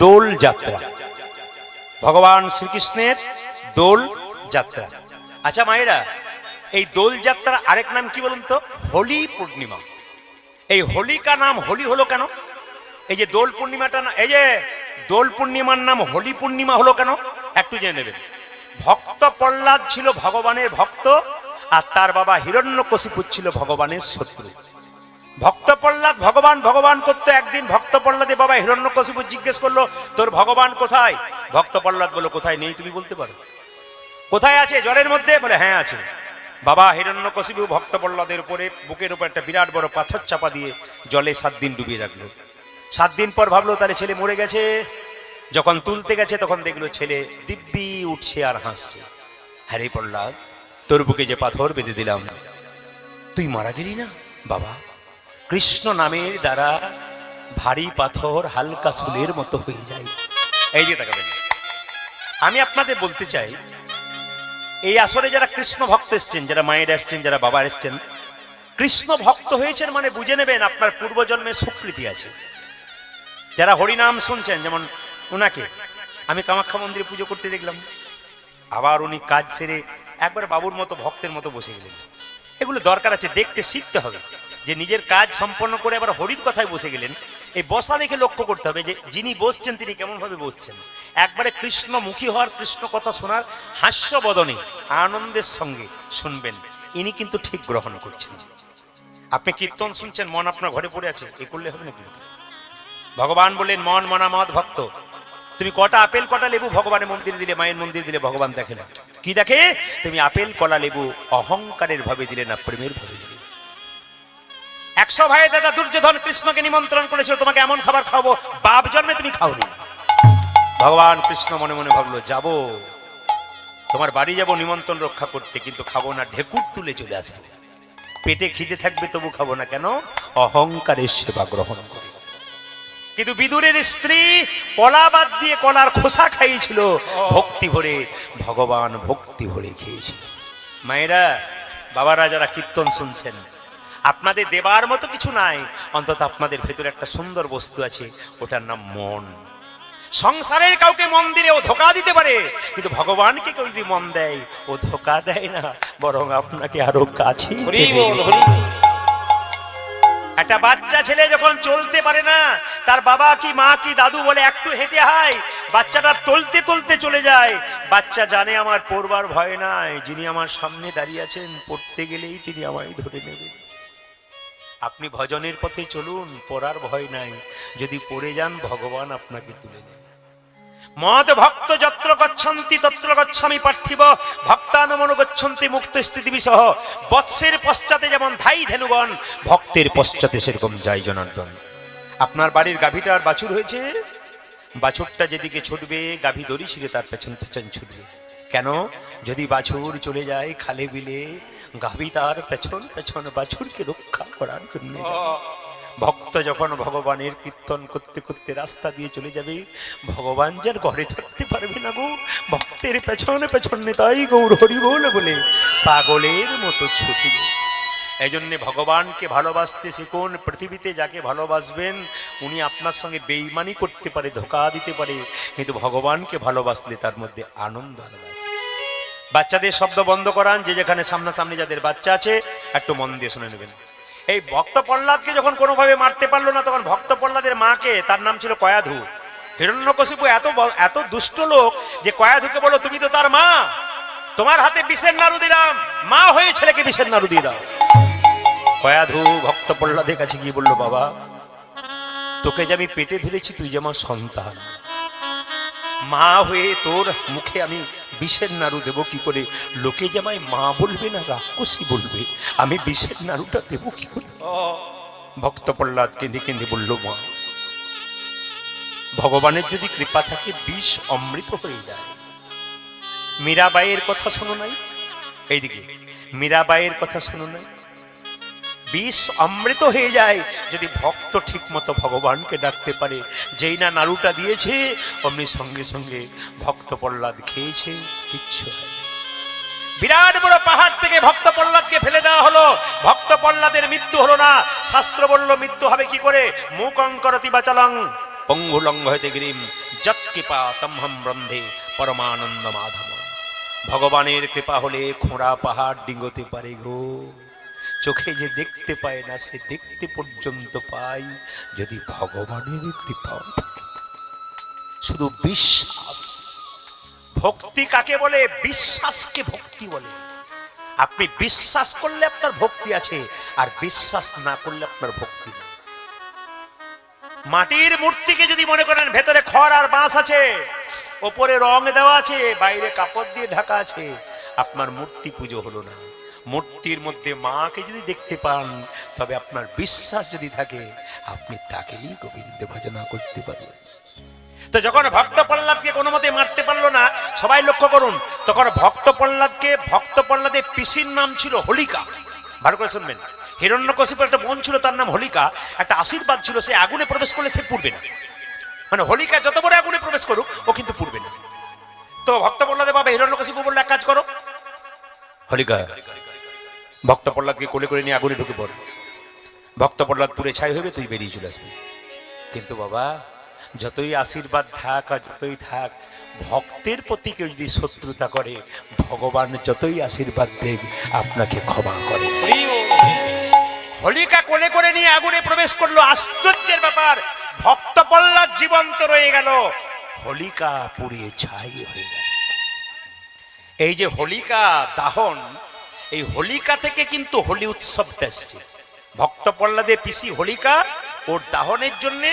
দোল যাত্রা, ভগবান শ্রীকৃষ্ণের দোল যাত্রা। আচ্ছা মায়েরা, এই দোল যাত্রার আরেক নাম কি বলুন তো? হোলি পূর্ণিমা। এই হোলিকা নাম হোলি হলো কেন? এই যে দোল পূর্ণিমাটা, এই যে দোল পূর্ণিমার নাম হোলি পূর্ণিমা হলো কেন একটু জেনে নেবেন। ভক্ত প্রহ্লাদ ছিল ভগবানের ভক্ত, আর তার বাবা হিরণ্যকশিপু ছিল ভগবানের শত্রু। ভক্ত প্রহ্লাদ ভগবান ভগবান করতো। একদিন ভক্ত প্রহ্লাদের বাবা হিরণ্যকশিপু জিজ্ঞেস করলো, তোর ভগবান কোথায়? ভক্ত প্রহ্লাদ বলল, কোথায় নেই, তুমি বলতে পারো? কোথায় আছে? জলের মধ্যে। বলে হ্যাঁ আছে। বাবা হিরণ্যকশিপু ভক্ত প্রহ্লাদের উপরে বুকের উপর একটা বিরাট বড় পাথর চাপা দিয়ে জলে 7 দিন ডুবিয়ে রাখলো। 7 দিন পর ভাবলো তাহলে ছেলে মরে গেছে। যখন তুলতে গেছে তখন দেখলো ছেলে দিব্যি উঠছে আর হাসছে। হ্যারে প্রহ্লাদ, তোর বুকে যে পাথর বেঁধে দিলাম, তুই মারা গেলি না? বাবা, কৃষ্ণ নামের দ্বারা ভারী পাথর হালকা সুলের মতো হয়ে যায়। এই যে তাকাবেন, আমি আপনাদের বলতে চাই, এই আসরে যারা কৃষ্ণ ভক্ত এসছেন, যারা মায়ের এসছেন, যারা বাবা এসছেন, কৃষ্ণ ভক্ত হয়েছেন মানে বুঝে নেবেন আপনার পূর্বজন্মের স্বীকৃতি আছে। যারা হরিনাম শুনছেন, যেমন ওনাকে আমি কামাখ্যা মন্দিরে পুজো করতে দেখলাম, আবার উনি কাজ সেরে একবার বাবুর মতো ভক্তের মতো বসে গেলেন। এগুলো দরকার আছে, দেখতে শিখতে হবে যে নিজের কাজ সম্পন্ন করে আবার হরির কথায় বসে গেলেন। এই বসা দেখে লক্ষ্য করতে হবে যে যিনি বসছেন তিনি কেমন ভাবে বসছেন। একবারে কৃষ্ণমুখী হওয়ার, কৃষ্ণ কথা শোনার হাস্য বদনে আনন্দের সঙ্গে শুনবেন, ইনি কিন্তু ঠিক গ্রহণ করছেন। আপনি কীর্তন শুনছেন, মন আপনার ঘরে পড়ে আছে, এ করলে হবে না কিন্তু। ভগবান বললেন মন মনা মত ভক্ত। তুমি কটা আপেল কটা লেবু ভগবানের মন্দির দিলে, মায়ের মন্দির দিলে, ভগবান দেখে না। কি দেখে? তুমি আপেল কলা লেবু অহংকারের ভাবে দিলে না প্রেমের ভাবে দিলে। 100 ভাইয়ের দাদা দুর্যোধন কৃষ্ণকে নিমন্ত্রণ করেছিল, তোমাকে এমন খাবার খাওয়াবো, বাপ জন্মে তুমি খাওনি। ভগবান কৃষ্ণ মনে মনে ভাবলো, যাব তোমার বাড়ি যাব নিমন্ত্রণ রক্ষা করতে, কিন্তু খাবো না, ঢেকুর তুলে চলে আসবো। পেটে খিদে থাকবে তবু খাবো না, কেন? অহংকারের সেবা গ্রহণ করে। কিন্তু বিদুরের স্ত্রী কলা বাদ দিয়ে কলার খোসা খাইয়েছিল ভক্তি ভরে, ভগবান ভক্তি ভরে খেয়েছিল। মায়েরা বাবারা যারা কীর্তন শুনছেন, আপনাদের দেবার মতো কিছু নাই, অন্তত আপনাদের ভেতরে একটা সুন্দর বস্তু আছে, ওটার নাম মন। সংসারের কাউকে মন দিলে ও ধোকা দিতে পারে, কিন্তু ভগবানকে কেউ যদি মন দেয় ও ধোকা দেয় না, বরং আপনাকে আরো কাছে। একটা বাচ্চা ছেলে যখন চলতে পারে না, তার বাবা কি মা কি দাদু বলে একটু হেঁটে হাই, বাচ্চাটা তলতে তলতে চলে যায়। বাচ্চা জানে আমার পড়বার ভয় নাই, যিনি আমার সামনে দাঁড়িয়ে আছেন, পড়তে গেলেই তিনি আমায় ধরে নেবেন। আপনি ভজনের পথে চলুন, পড়ার ভয় নাই, যদি পড়ে যান ভগবান আপনাকে তুলে নেন। মদ ভক্ত যত্র গচ্ছন্তি তত্র গচ্ছামি পার্থিব, ভক্তানুমনো গচ্ছন্তি মুক্ত স্থিতি বিসহ। বৎসের পশ্চাতে যেমন ধাই ধেনুগণ, ভক্তের পশ্চাতে সেরকম যায় জনার্দন। আপনার বাড়ির গাভীটার বাছুর হয়েছে, বাছুরটা যেদিকে ছুটবে গাভী দড়ি ছিঁড়ে তার পেছন পেছন ছুটবে। কেন? যদি বাছুর চলে যায় খালে বিলে, গাভী তার পেছন পেছন বাছুরকে রক্ষা করার জন্য। ভক্ত যখন ভগবানের কীর্তন করতে করতে রাস্তা দিয়ে চলে যাবে, ভগবান যার ঘরে থাকতে পারবে না গো, ভক্তের পেছনে পেছনে তাই গৌর হরি বল বলে পাগলের মতো ছুটবে। এই জন্যে ভগবানকে ভালোবাসতে শিখুন। পৃথিবীতে যাকে ভালোবাসবেন উনি আপনার সঙ্গে বেইমানি করতে পারে, ধোকা দিতে পারে, কিন্তু ভগবানকে ভালোবাসলে তার মধ্যে আনন্দ আলাদা আছে। বাচ্চাদের শব্দ বন্ধ করান, যে যেখানে সামনাসামনি যাদের বাচ্চা আছে একটু মন দিয়ে শুনে নেবেন। এই ভক্ত প্রহ্লাদকে যখন কোনোভাবে মারতে পারলো না, তখন ভক্ত প্রহ্লাদের মাকে, তার নাম ছিল কয়াধু, হিরণ্যকশিপু এত দুষ্ট লোক যে কয়াধুকে বলল, তুমি তো তার মা, তোমার হাতে বিষের নাড়ু দিলাম, মা হয়ে ছেলেকে বিষের নাড়ু দিয়ে দাও। কয়াধু ভক্ত প্রহ্লাদের কাছে গিয়ে বলল, বাবা তোকে যে আমি পেটে ধরেছি, তুই যে আমার সন্তান, মা হয়ে তোর মুখে আমি বিষের নাড়ু দেব কি করে? লোকে যে আমায় মা বলবে না রাক্ষসী বলবে, আমি বিষের নাড়ুটা দেব কি করে? ভক্ত প্রহ্লাদ কেঁদে কেঁদে বলল, মা ভগবানের যদি কৃপা থাকে বিষ অমৃত হয়ে যায়। মীরাবাইয়ের কথা শোনো নাই? এইদিকে মীরাবাইয়ের কথা শোনো নাই? বিষ অমৃত হয়ে যায় যদি ভক্ত ঠিক মতো ভগবানকে ডাকতে পারে। যেই না নাড়ুটা দিয়েছে অমনি সঙ্গে সঙ্গে ভক্ত প্রহ্লাদ খেয়েছে, কিচ্ছু হয়। বিরাট বড় পাহাড় থেকে ভক্ত প্রহ্লাদকে ফেলে দেওয়া হলো, ভক্ত প্রহ্লাদের মৃত্যু হলো না। শাস্ত্র বলল মৃত্যু হবে কি করে? মুকং করতি বাচালং পঙ্গুলং হইতে গিরিম যৎ কৃপা তমহম বন্দে পরমানন্দ মাধব। ভগবানের কৃপা হলে খোঁড়া পাহাড় ডিঙ্গতে পারে গো। চোখে যে দেখতে পায় না সে দেখতে পর্যন্ত পায় যদি ভগবানের কৃপা থাকে। শুধু বিশ্বাস। ভক্তি কাকে বলে? বিশ্বাসকে ভক্তি বলে। আপনি বিশ্বাস করলে আপনার ভক্তি আছে, আর বিশ্বাস না করলে আপনার ভক্তি নেই। মাটির মূর্তিকে যদি মনে করেন ভেতরে খড় আর বাঁশ আছে, ওপরে রং দেওয়া আছে, বাইরে কাপড় দিয়ে ঢাকা আছে, আপনার মূর্তি পুজো হলো না। মূর্তির মধ্যে মাকে যদি দেখতে পান, তবে আপনার বিশ্বাস যদি থাকে, আপনি তাকেই গোবিন্দ ভজনা করতে পারবেন। তো যখন ভক্ত প্রহ্লাদকে কোনো মতে মারতে পারলো না, সবাই লক্ষ্য করুন, তখন ভক্ত প্রহ্লাদের পিসির নাম ছিল হোলিকা। ভালো করে শুনবেন। হিরণ্যকশিপুর একটা বোন ছিল, তার নাম হোলিকা। একটা আশীর্বাদ ছিল, সে আগুনে প্রবেশ করলে সে পুড়বে না। মানে হোলিকা যত বড় আগুনে প্রবেশ করুক, ও কিন্তু পুড়বে না। তো ভক্ত প্রহ্লাদের বাবা হিরণ্যকশিপু বললো, এক কাজ করো হোলিকা, ভক্ত প্রহ্লাদকে কোলে করে নিয়ে আগুনে ঢুকে পড়। ভক্ত প্রহ্লাদ পুড়ে ছাই হবে, তুই বেরিয়ে চলে আসবি। কিন্তু বাবা, যতই আশীর্বাদ থাক আর যতই থাক, ভক্তের প্রতি কেউ যদি শত্রুতা করে, ভগবান যতই আশীর্বাদ দেব আপনাকে ক্ষমা করে। হোলিকা কোলে করে নিয়ে আগুনে প্রবেশ করলো। আশ্চর্যের ব্যাপার, ভক্ত প্রহ্লাদ জীবন্ত রয়ে গেল, হোলিকা পুড়িয়ে ছাই হয়ে গেল। এই যে হোলিকা দাহন, এই হোলিকা থেকে কিন্তু হোলি উৎসবটা এসছে। ভক্ত প্রহ্লাদের পিসি হোলিকা, ওর দাহনের জন্য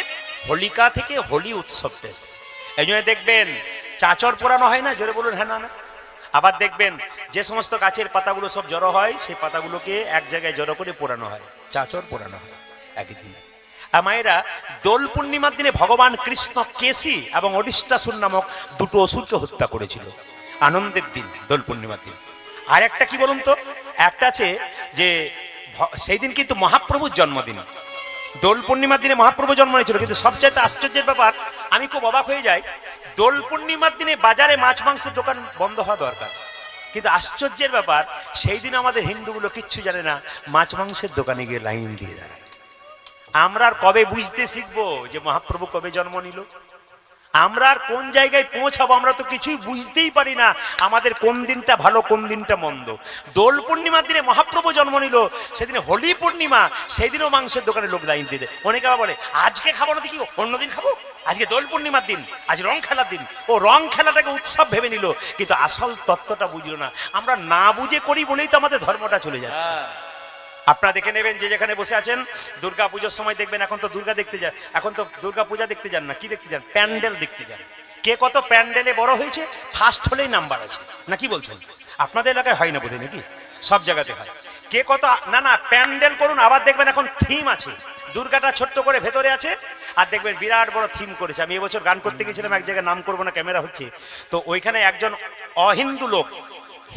হোলিকা থেকে হোলি উৎসবটা এসছে। এই জন্য দেখবেন চাচর পোড়ানো হয় না, জোরে বলুন হ্যাঁ না না। আবার দেখবেন যে সমস্ত গাছের পাতাগুলো সব জড়ো হয়, সেই পাতাগুলোকে এক জায়গায় জড়ো করে পোড়ানো হয়, চাচর পোড়ানো হয় একই দিনে। আর মায়েরা, দোল পূর্ণিমার দিনে ভগবান কৃষ্ণ কেশী এবং অরিষ্টাসুর নামক দুটো অসুরকে হত্যা করেছিল। আনন্দের দিন দোল পূর্ণিমার দিন। আর একটা কি বলুন তো, একটা আছে যে সেই দিন কিন্তু মহাপ্রভুর জন্মদিন। দোল পূর্ণিমার দিনে মহাপ্রভু জন্ম নিয়েছিল। কিন্তু সবচাইতে আশ্চর্যের ব্যাপার, আমি খুব অবাক হয়ে যাই, দোল পূর্ণিমার দিনে বাজারে মাছ মাংসের দোকান বন্ধ হওয়া দরকার, কিন্তু আশ্চর্যের ব্যাপার, সেই দিন আমাদের হিন্দুগুলো কিচ্ছু জানে না, মাছ মাংসের দোকানে গিয়ে লাইন দিয়ে দাঁড়ায়। আমরা আর কবে বুঝতে শিখবো যে মহাপ্রভু কবে জন্ম নিল? আমরা আর কোন জায়গায় পৌঁছাবো? আমরা তো কিছুই বুঝতেই পারি না, আমাদের কোন দিনটা ভালো কোন দিনটা মন্দ। দোল পূর্ণিমার দিনে মহাপ্রভু জন্ম নিল, সেদিনে হোলি পূর্ণিমা, সেই দিনও মাংসের দোকানে লোক লাইন দিয়ে দেয়। অনেকে আবার বলে, আজকে খাবো না দেখি অন্যদিন খাবো, আজকে দোল পূর্ণিমার দিন, আজ রং খেলার দিন। ও রং খেলাটাকে উৎসব ভেবে নিল, কিন্তু আসল তত্ত্বটা বুঝলো না। আমরা না বুঝে করি বলেই তো আমাদের ধর্মটা চলে যাচ্ছে। আপনারা দেখে নেবেন, যে যেখানে বসে আছেন, দুর্গা পুজোর সময় দেখবেন, এখন তো দুর্গা দেখতে যান, এখন তো দুর্গা পূজা দেখতে যান না, কি দেখতে যান? প্যান্ডেল দেখতে যান। কে কত প্যান্ডেলে বড় হয়েছে, ফার্স্ট হলেই নাম্বার আছে, না কি বলছেন? আপনাদের এলাকায় হয় না বোধহয়, নাকি? সব জায়গাতে হয়। কে কত, না না, প্যান্ডেল করুন। আবার দেখবেন এখন থিম আছে, দুর্গাটা ছোট্ট করে ভেতরে আছে, আর দেখবেন বিরাট বড় থিম করেছে। আমি এবছর গান করতে গেছিলাম এক জায়গায়, নাম করবো না, ক্যামেরা হচ্ছে, তো ওইখানে একজন অহিন্দু লোক,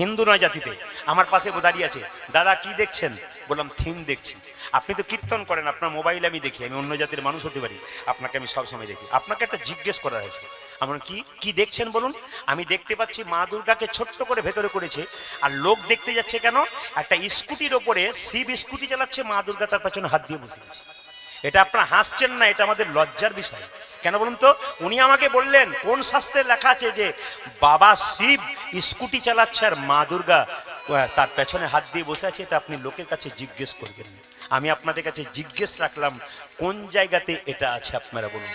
হিন্দু নয় জাতিতে, আমার পাশে দাঁড়িয়ে আছে। দাদা কি দেখছেন? বললাম থিম দেখছি। আপনি তো কীর্তন করেন, আপনার মোবাইলে আমি দেখি, আমি অন্য জাতির মানুষ হতে পারি, আপনাকে আমি সবসময় দেখি। আপনাকে একটা জিজ্ঞেস করা হয়েছে, আমার কি দেখছেন বলুন? আমি দেখতে পাচ্ছি মা দুর্গাকে ছোট্ট করে ভেতরে করেছে, আর লোক দেখতে যাচ্ছে কেন? একটা স্কুটির ওপরে শিব স্কুটি চালাচ্ছে, মা দুর্গা তার পেছনে হাত দিয়ে বসে আছে। এটা আপনারা হাসছেন না, এটা আমাদের লজ্জার বিষয়। কেন বলুন তো? উনি আমাকে বললেন, কোন শাস্ত্রে লেখা আছে যে বাবা শিব স্কুটি চালাচ্ছে আর মা দুর্গা তার পেছনে হাত দিয়ে বসে আছে? এটা আপনি লোকের কাছে জিজ্ঞেস করবেন। আমি আপনাদের কাছে জিজ্ঞেস রাখলাম, কোন জায়গাতে এটা আছে আপনারা বলুন।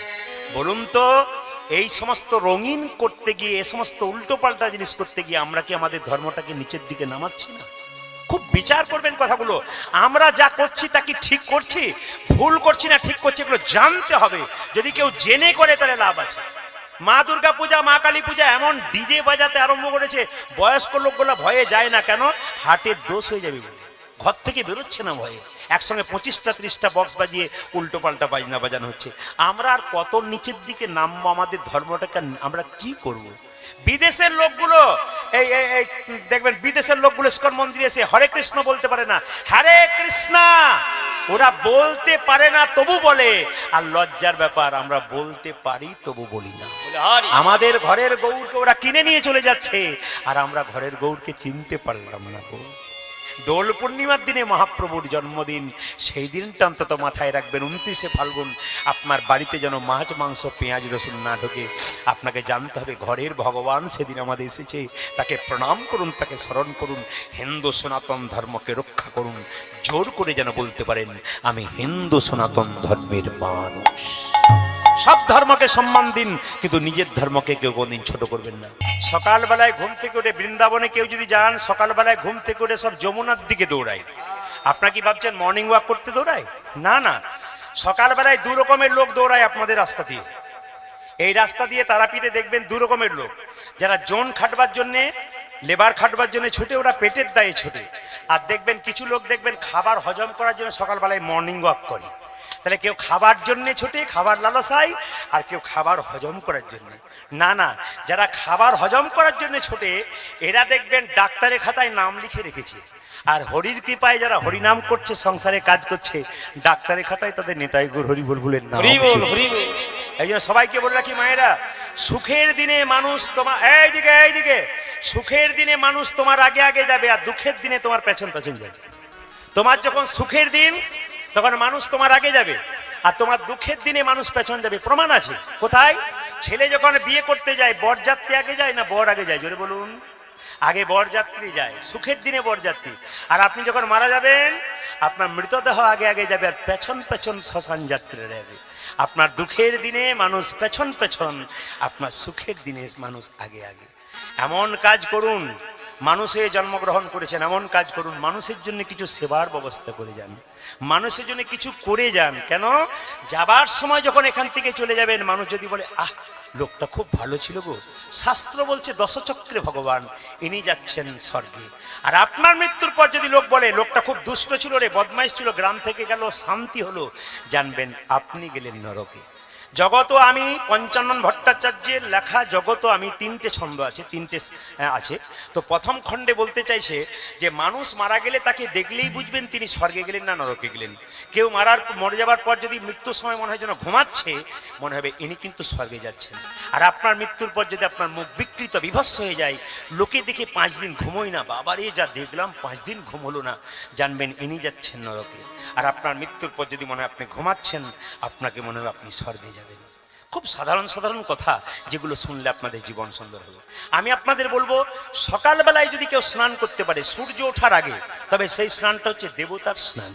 বলুন তো, এই সমস্ত রঙিন করতে গিয়ে, এই সমস্ত উল্টো পাল্টা জিনিস করতে গিয়ে, আমরা কি আমাদের ধর্মটাকে নিচের দিকে নামাচ্ছি না? খুব বিচার করবেন কথাগুলো। আমরা যা করছি তা কি ঠিক করছি, ভুল করছি না ঠিক করছি, এগুলো জানতে হবে। যদি কেউ জেনে করে তাহলে লাভ আছে। মা দুর্গা পূজা, মা কালী পূজা এমন ডিজে বাজাতে আরম্ভ করেছে, বয়স্ক লোকগুলো ভয়ে যায় না। কেন? হার্টের দোষ হয়ে যাবে বলে ঘর থেকে বেরোচ্ছে না ভয়ে। একসঙ্গে 25টা 30টা বক্স বাজিয়ে উল্টো পাল্টা বাজনা বাজানো হচ্ছে। আমরা আর কত নিচের দিকে নামবো? আমাদের ধর্মটাকে আমরা কি করব? বিদেশের লোকগুলো, এই দেখবেন, বিদেশের লোকগুলো ইস্কন মন্দিরে এসে হরে কৃষ্ণ বলতে পারে না, হরে কৃষ্ণা ওরা বলতে পারে না তবু বলে। আর লজ্জার ব্যাপার, আমরা বলতে পারি তবু বলি না। আমাদের ঘরের গৌরকে ওরা কিনে নিয়ে চলে যাচ্ছে, আর আমরা ঘরের গৌরকে চিনতে পারলাম না গো। দোল পূর্ণিমার দিনে মহাপ্রভুর জন্মদিন, সেই দিনটা অন্তত মাথায় রাখবেন। 29শে ফাল্গুন আপনার বাড়িতে যেন মাছ মাংস পেঁয়াজ রসুন না ঢোকে। আপনাকে জানতে হবে ঘরের ভগবান সেদিন আমাদের এসেছে, তাকে প্রণাম করুন, তাকে স্মরণ করুন, হিন্দু সনাতন ধর্মকে রক্ষা করুন। জোর করে যেন বলতে পারেন আমি হিন্দু সনাতন ধর্মের মানুষ। সব ধর্মকে সম্মান দিন, কিন্তু নিজের ধর্মকে কেউ কোনদিন ছোট করবেন না। সকালবেলায় ঘুম থেকে উঠে বৃন্দাবনে কেউ যদি যান, সকালবেলায় ঘুম থেকে উঠে সব যমুনার দিকে দৌড়ায়। আপনারা কি ভাবছেন মর্নিং ওয়াক করতে দৌড়ায়? না না, সকালবেলায় দু রকমের লোক দৌড়ায় আপনাদের রাস্তা দিয়ে। এই রাস্তা দিয়ে তারাপীঠে দেখবেন দু রকমের লোক, যারা জোন খাটবার জন্যে, লেবার খাটবার জন্য ছুটে, ওরা পেটের দায়ে ছুটে। আর দেখবেন কিছু লোক দেখবেন খাবার হজম করার জন্য সকালবেলায় মর্নিং ওয়াক করে। তাহলে কেউ খাবার জন্যে ছোটে, খাবার লালসায়, আর কেউ খাবার হজম করার জন্য। না না, যারা খাবার হজম করার জন্য ছোটে, এরা দেখবেন ডাক্তারের খাতায় নাম লিখে রেখেছে। আর হরির কৃপায় যারা হরিনাম করছে, সংসারে কাজ করছে, ডাক্তারের খাতায় তাদের নেতাই গুরু হরি বল বলেন না। এই জন্য সবাইকে বলে রাখি মায়েরা, সুখের দিনে মানুষ তোমার এইদিকে সুখের দিনে মানুষ তোমার আগে আগে যাবে, আর দুঃখের দিনে তোমার পেছন পেছন যাবে। তোমার যখন সুখের দিন তখন মানুষ তোমার আগে যাবে, আর তোমার দুঃখের দিনে মানুষ পেছন যাবে। প্রমাণ আছে কোথায়? ছেলে যখন বিয়ে করতে যায়, বরযাত্রী আগে যায় না বর আগে যায়? জোরে বলুন। আগে বরযাত্রী যায়, সুখের দিনে বরযাত্রী। আর আপনি যখন মারা যাবেন, আপনার মৃতদেহ আগে আগে যাবে, আর পেছন পেছন শ্মশান যাত্রীরা যাবে। আপনার দুঃখের দিনে মানুষ পেছন পেছন, আপনার সুখের দিনে মানুষ আগে আগে। এমন কাজ করুন, মানুষে জন্মগ্রহণ করেছেন, এমন কাজ করুন, মানুষের জন্য কিছু সেবার ব্যবস্থা করে যান, মানুষের জন্য কিছু করে যান। কেন? যাবার সময় যখন এখান থেকে চলে যাবেন, মানুষ যদি বলে আহ লোকটা খুব ভালো ছিল গো, শাস্ত্র বলছে দশচক্রে ভগবান, ইনি যাচ্ছেন স্বর্গে। আর আপনার মৃত্যুর পর যদি লোক বলে লোকটা খুব দুষ্ট ছিল রে, বদমাইশ ছিল, গ্রাম থেকে গেল শান্তি হলো, জানবেন আপনি গেলেন নরকে। জগত আমি পঞ্চানন ভট্টাচার্যের লেখা জগত আমি, তিনটে ছন্দ আছে, তিনটে আছে। তো প্রথম খণ্ডে বলতে চাইছে যে মানুষ মারা গেলে তাকে দেখলেই বুঝবেন তিনি স্বর্গে গেলেন না নরকে গেলেন। কেউ মরে যাবার পর যদি মৃত্যুর সময় মনে হয় যেন ঘুমাচ্ছে, মনে হবে ইনি কিন্তু স্বর্গে যাচ্ছেন। আর আপনার মৃত্যুর পর যদি আপনার মুখ বিকৃত বিভৎস হয়ে যায়, লোকে দেখে 5 দিন ঘুমোই না, বাবারে যা দেখলাম 5 দিন ঘুম হলো না, জানবেন ইনি যাচ্ছেন নরকে। আর আপনার মৃত্যুর পর যদি মনে হয় আপনি ঘুমাচ্ছেন, আপনাকে মনে হবে আপনি স্বর্গে যাবেন। খুব সাধারণ সাধারণ কথা, যেগুলো শুনলে আপনাদের জীবন সুন্দর হবে। আমি আপনাদের বলবো, সকালবেলায় যদি কেউ স্নান করতে পারে সূর্য ওঠার আগে, তবে সেই স্নানটা হচ্ছে দেবতার স্নান।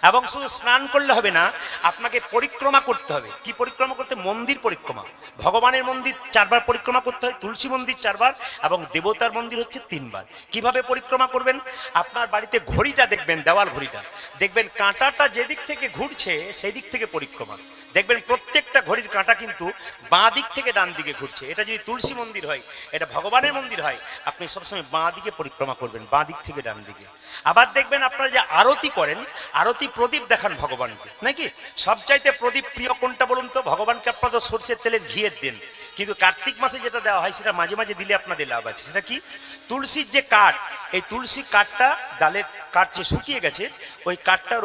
এবং শুধু স্নান করলে হবে না, আপনাকে পরিক্রমা করতে হবে। কি পরিক্রমা করতে? মন্দির পরিক্রমা। ভগবানের মন্দির 4 বার পরিক্রমা করতে হয়, তুলসী মন্দির 4 বার, এবং দেবতার মন্দির হচ্ছে 3 বার। কিভাবে পরিক্রমা করবেন? আপনার বাড়িতে ঘড়িটা দেখবেন, দেওয়াল ঘড়িটা দেখবেন, কাঁটাটা যেদিক থেকে ঘুরছে সেই দিক থেকে পরিক্রমা। দেখবেন প্রত্যেকটা ঘড়ির কাঁটা কিন্তু বাঁ দিক থেকে ডান দিকে ঘুরছে। এটা যদি তুলসী মন্দির হয়, এটা ভগবানের মন্দির হয়, আপনি সবসময় বাঁ দিকে পরিক্রমা করবেন, বাঁ দিক থেকে ডান দিকে। আবার দেখবেন আপনারা যে আরতি করেন, আরতি প্রদীপ দেখান ভগবানকে, নাকি? সবচাইতে প্রদীপ প্রিয় কোনটা বলুন তো? ভগবানকে আপনারা সরষের তেলের ঘিয়ের দেন, কিন্তু কার্তিক মাসে যেটা দেওয়া হয় সেটা মাঝে মাঝে দিলে আপনাদের লাভ আছে। সেটা কি? তুলসীর যে কাঠ, এই তুলসী কাঠটা, ডালের কাঠ যে শুকিয়ে গেছে, ওই কাঠটার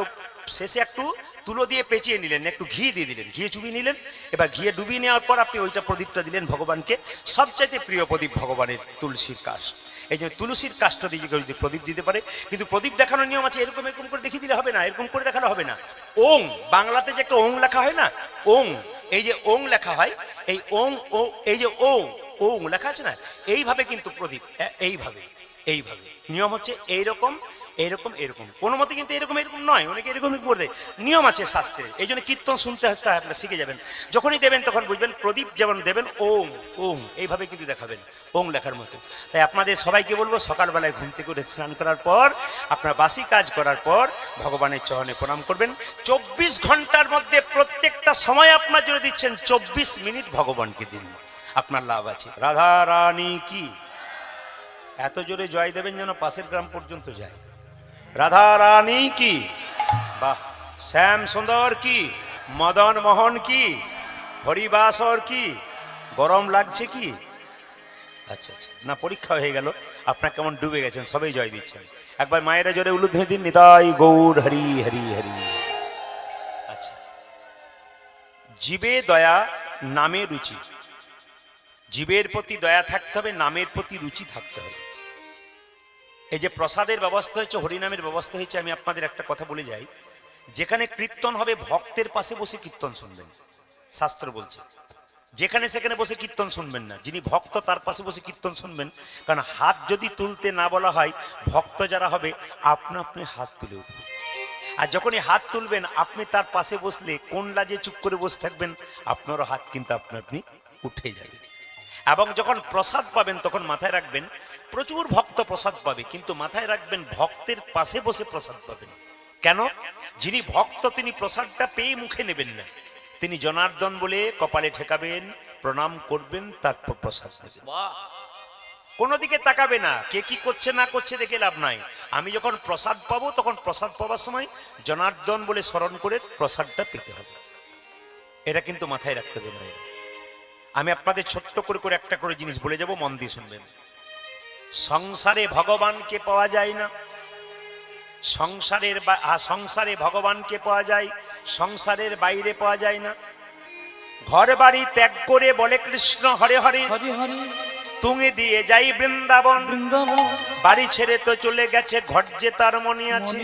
শেষে একটু তুলো দিয়ে পেঁচিয়ে নিলেন, একটু ঘি দিয়ে দিলেন, ঘিয়ে চুবিয়ে নিলেন। এবার ঘিয়ে ডুবিয়ে নেওয়ার পর আপনি ওইটা প্রদীপটা দিলেন ভগবানকে। সবচাইতে প্রিয় প্রদীপ ভগবানের তুলসীর কাঠ। এই যে তুলসীর কাঠটা দিয়ে যদি প্রদীপ দিতে পারে, কিন্তু প্রদীপ দেখানোর নিয়ম আছে, এরকম এরকম করে দেখিয়ে দিলে হবে না, এরকম করে দেখানো হবে না। ওং, বাংলাতে যে একটা ওং লেখা হয় না, ওং, এই যে ওং লেখা হয়, এই ওং, ও এই যে ওং, ওং লেখা আছে না, এইভাবে কিন্তু প্রদীপ, এইভাবে এইভাবে নিয়ম হচ্ছে এইরকম এরকম এরকম, কোনো মতে কিন্তু এরকম এরকম নয়, অনেকে এরকম করে দেয়, নিয়ম আছে শাস্ত্রে। এই জন্য কীর্তন শুনতে আসতে আপনারা শিখে যাবেন। যখনই দেবেন তখন বুঝবেন প্রদীপ যেমন দেবেন ওং ওং এইভাবে কিন্তু দেখাবেন, ওং লেখার মতো। তাই আপনাদের সবাইকে বলবো, সকালবেলায় ঘুম থেকে উঠে স্নান করার পর, আপনার বাসি কাজ করার পর ভগবানের চরণে প্রণাম করবেন। 24 ঘন্টার মধ্যে প্রত্যেকটা সময় আপনার জন্য দিচ্ছেন, 24 মিনিট ভগবানকে দিন, আপনার লাভ আছে। রাধা রানী কি, এত জোরে জয় দেবেন যেন পাশের গ্রাম পর্যন্ত যায়। রাধা রানী কি, বাহ। শ্যাম সুন্দর কি, মদন মোহন কি, হরিবাসর কি। গরম লাগছে কি? আচ্ছা আচ্ছা, না পরীক্ষা হয়ে গেল, আপনার কেমন ডুবে গেছেন, সবাই জয় দিচ্ছেন। একবার মায়েরা জোরে উলুধ্বনি দিন, নিতাই গৌর হরি হরি হরি। আচ্ছা, জীবে দয়া নামে রুচি, জীবের প্রতি দয়া থাকতে হবে, নামের প্রতি রুচি থাকতে হবে। এই যে প্রসাদের ব্যবস্থা হয়েছে, হরিনামের ব্যবস্থা হয়েছে, আমি আপনাদের একটা কথা বলে যাই, যেখানে কীর্তন হবে ভক্তের পাশে বসে কীর্তন শুনবেন। শাস্ত্র বলছে যেখানে সেখানে বসে কীর্তন শুনবেন না, যিনি ভক্ত তার পাশে বসে কীর্তন শুনবেন। কারণ হাত যদি তুলতে না বলা হয়, ভক্ত যারা হবে আপনা আপনি হাত তুলে উঠবে। আর যখনই হাত তুলবেন, আপনি তার পাশে বসলে কোন লাজে চুপ করে বসে থাকবেন, আপনারও হাত কিন্তু আপনি উঠে যাবে। এবং যখন প্রসাদ পাবেন তখন মাথায় রাখবেন, প্রচুর ভক্ত প্রসাদ পাবে, কিন্তু মাথায় রাখবেন ভক্তের পাশে বসে প্রসাদ পাবেন। কেন? যিনি ভক্ত তিনি প্রসাদটা পেয়ে মুখে নেবেন না, তিনি জনার্দন বলে কপালে ঠেকাবেন, প্রণাম করবেন, তারপর প্রসাদ দেবেন। কোনো দিকে তাকাবে না, কে কি করছে না করছে দেখে লাভ নাই। আমি যখন প্রসাদ পাবো তখন প্রসাদ পাওয়ার সময় জনার্দন বলে স্মরণ করে প্রসাদটা পেতে হবে। এটা কিন্তু মাথায় রাখতে হবে। আমি আপনাদের ছোট্ট করে করে একটা করে জিনিস বলে যাব, মন দিয়ে শুনবেন। সংসারে ভগবানকে পাওয়া যায় না, সংসারে ভগবানকে পাওয়া যায়, সংসারের বাইরে পাওয়া যায় না। ঘর বাড়ি ত্যাগ করে বলে কৃষ্ণ হরে হরে, তুঙে দিয়ে যাই বৃন্দাবন। বাড়ি ছেড়ে তো চলে গেছে, ঘর যে তার মনে আছে,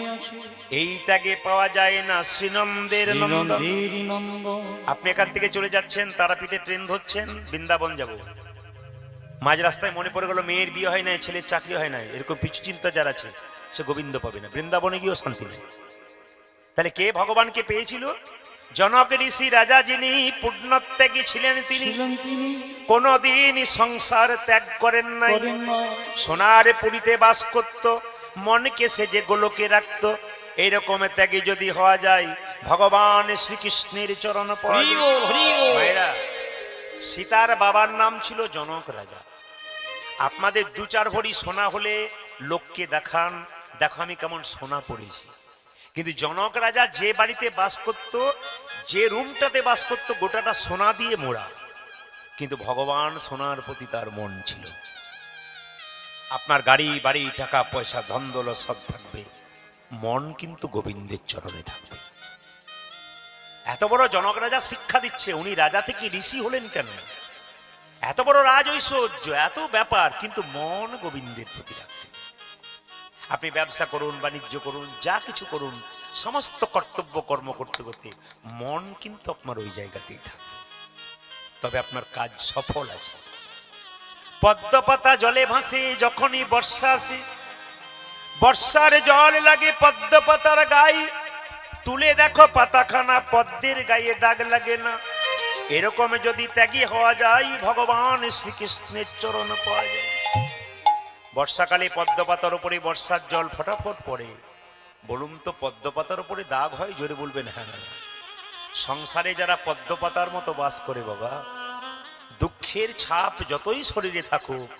এই ত্যাগে পাওয়া যায় না শ্রীনন্দের নন্দন। আপনি এখান থেকে চলে যাচ্ছেন, তারাপীঠে ট্রেন ধরছেন, বৃন্দাবন যাব, মাঝ রাস্তায় মনে পড়ে গেল মেয়ের বিয়ে হয় নাই, ছেলের চাকরি হয় নাই, এরকম পিছু চিন্তা যার আছে সে গোবিন্দ পাবে না, বৃন্দাবনে গিয়েও শান্তি নেই। তাহলে কে ভগবানকে পেয়েছিল? জনক ঋষি রাজা, যিনি পুণ্যত্যাগী ছিলেন, তিনি কোনদিন সংসার ত্যাগ করেন নাই। সোনার পুরীতে বাস করত, মনকে সে যে গোলকে রাখত। এইরকম ত্যাগী যদি হওয়া যায়, ভগবান শ্রীকৃষ্ণের চরণ পাওয়া যায়। সীতার বাবার নাম ছিল জনক রাজা। আপনাদের 2-4 ভরি সোনা হলে লোককে দেখান, দেখো আমি কেমন সোনা পড়েছি। কিন্তু জনক রাজা যে বাড়িতে বাস করত, যে রুমটাতে বাস করত, গোটাটা সোনা দিয়ে মোড়া, কিন্তু ভগবান সোনার প্রতি তার মন ছিল। আপনার গাড়ি বাড়ি টাকা পয়সা ধন দৌলত সব থাকবে, মন কিন্তু গোবিন্দের চরণে থাকবে। এত বড় জনক রাজা শিক্ষা দিচ্ছে, উনি রাজা থেকে ঋষি হলেন কেন? এত বড় রাজ ঐশ্বর্য, এত ব্যাপার, কিন্তু মন গোবিন্দের প্রতি রাখতেন। আপনি ব্যবসা করুন, বাণিজ্য করুন, যা কিছু করুন, সমস্ত কর্তব্য কর্ম করতে করতে মন কিন্তু আপনার ওই জায়গাতেই থাকবে, তবে আপনার কাজ সফল আছে। পদ্মপাতা জলে ভাসে, যখনই বর্ষা আসে, বর্ষার জল লাগে পদ্মপাতার গায়ে, তুলে দেখো পাতাখানা, পদ্মের গায়ে দাগ লাগে না। এরকম যদি ত্যাগী হওয়া যায়, ভগবান শ্রীকৃষ্ণের চরণ পাওয়া যায়। বর্ষাকালে পদ্মপাতার উপরে বর্ষার জল ফটাফট পড়ে, বলুন তো পদ্মপাতার উপরে দাগ হয়? জোরে বলবেন হ্যাঁ না। সংসারে যারা পদ্মপাতার মতো বাস করে বাবা, দুঃখের ছাপ যতই শরীরে থাকুক,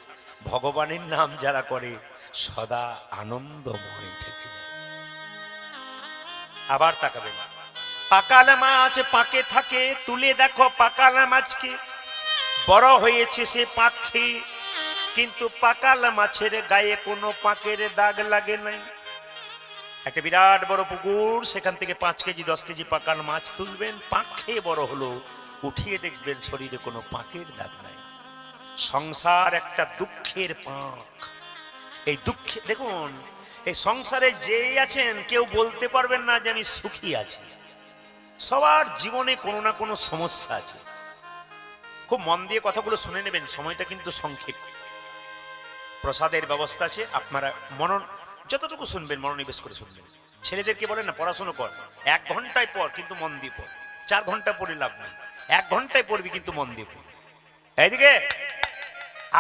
ভগবানের নাম যারা করে সদা আনন্দময় থেকে যায়। আবার তাকাবেন, পাকাল মাছ পাকে থাকে, তুলে দেখো পাকাল মাছকে, বড় হয়েছে সে পাখি, কিন্তু পাকাল মাছের গায়ে কোনো পাকের দাগ লাগে নাই। একটা বিরাট বড় পুকুর, সেখান থেকে 5 কেজি 10 কেজি পাকাল মাছ তুলবেন, পাক খেয়ে বড় হলো, উঠিয়ে দেখবেন শরীরে কোনো পাকের দাগ নাই। সংসার একটা দুঃখের পাক। এই দুঃখে দেখুন, এই সংসারে যে আছেন কেউ বলতে পারবেন না যে আমি সুখী আছি। সবার জীবনে কোনো না কোনো সমস্যা আছে। খুব মন দিয়ে কথাগুলো শুনে নেবেন, সময়টা কিন্তু সংক্ষেপ। প্রসাদের ব্যবস্থা আছে, আপনারা যতটুকু শুনবেন মনোনিবেশ করে শুনবেন। ছেলেদেরকে বলেন না পড়াশোনা কর, 1 ঘন্টায় পর, কিন্তু মন দিয়ে পড়। 4 ঘন্টা পড়ে লাভ নেই, 1 ঘন্টায় পড়বি, কিন্তু মন দিয়ে পড়। এইদিকে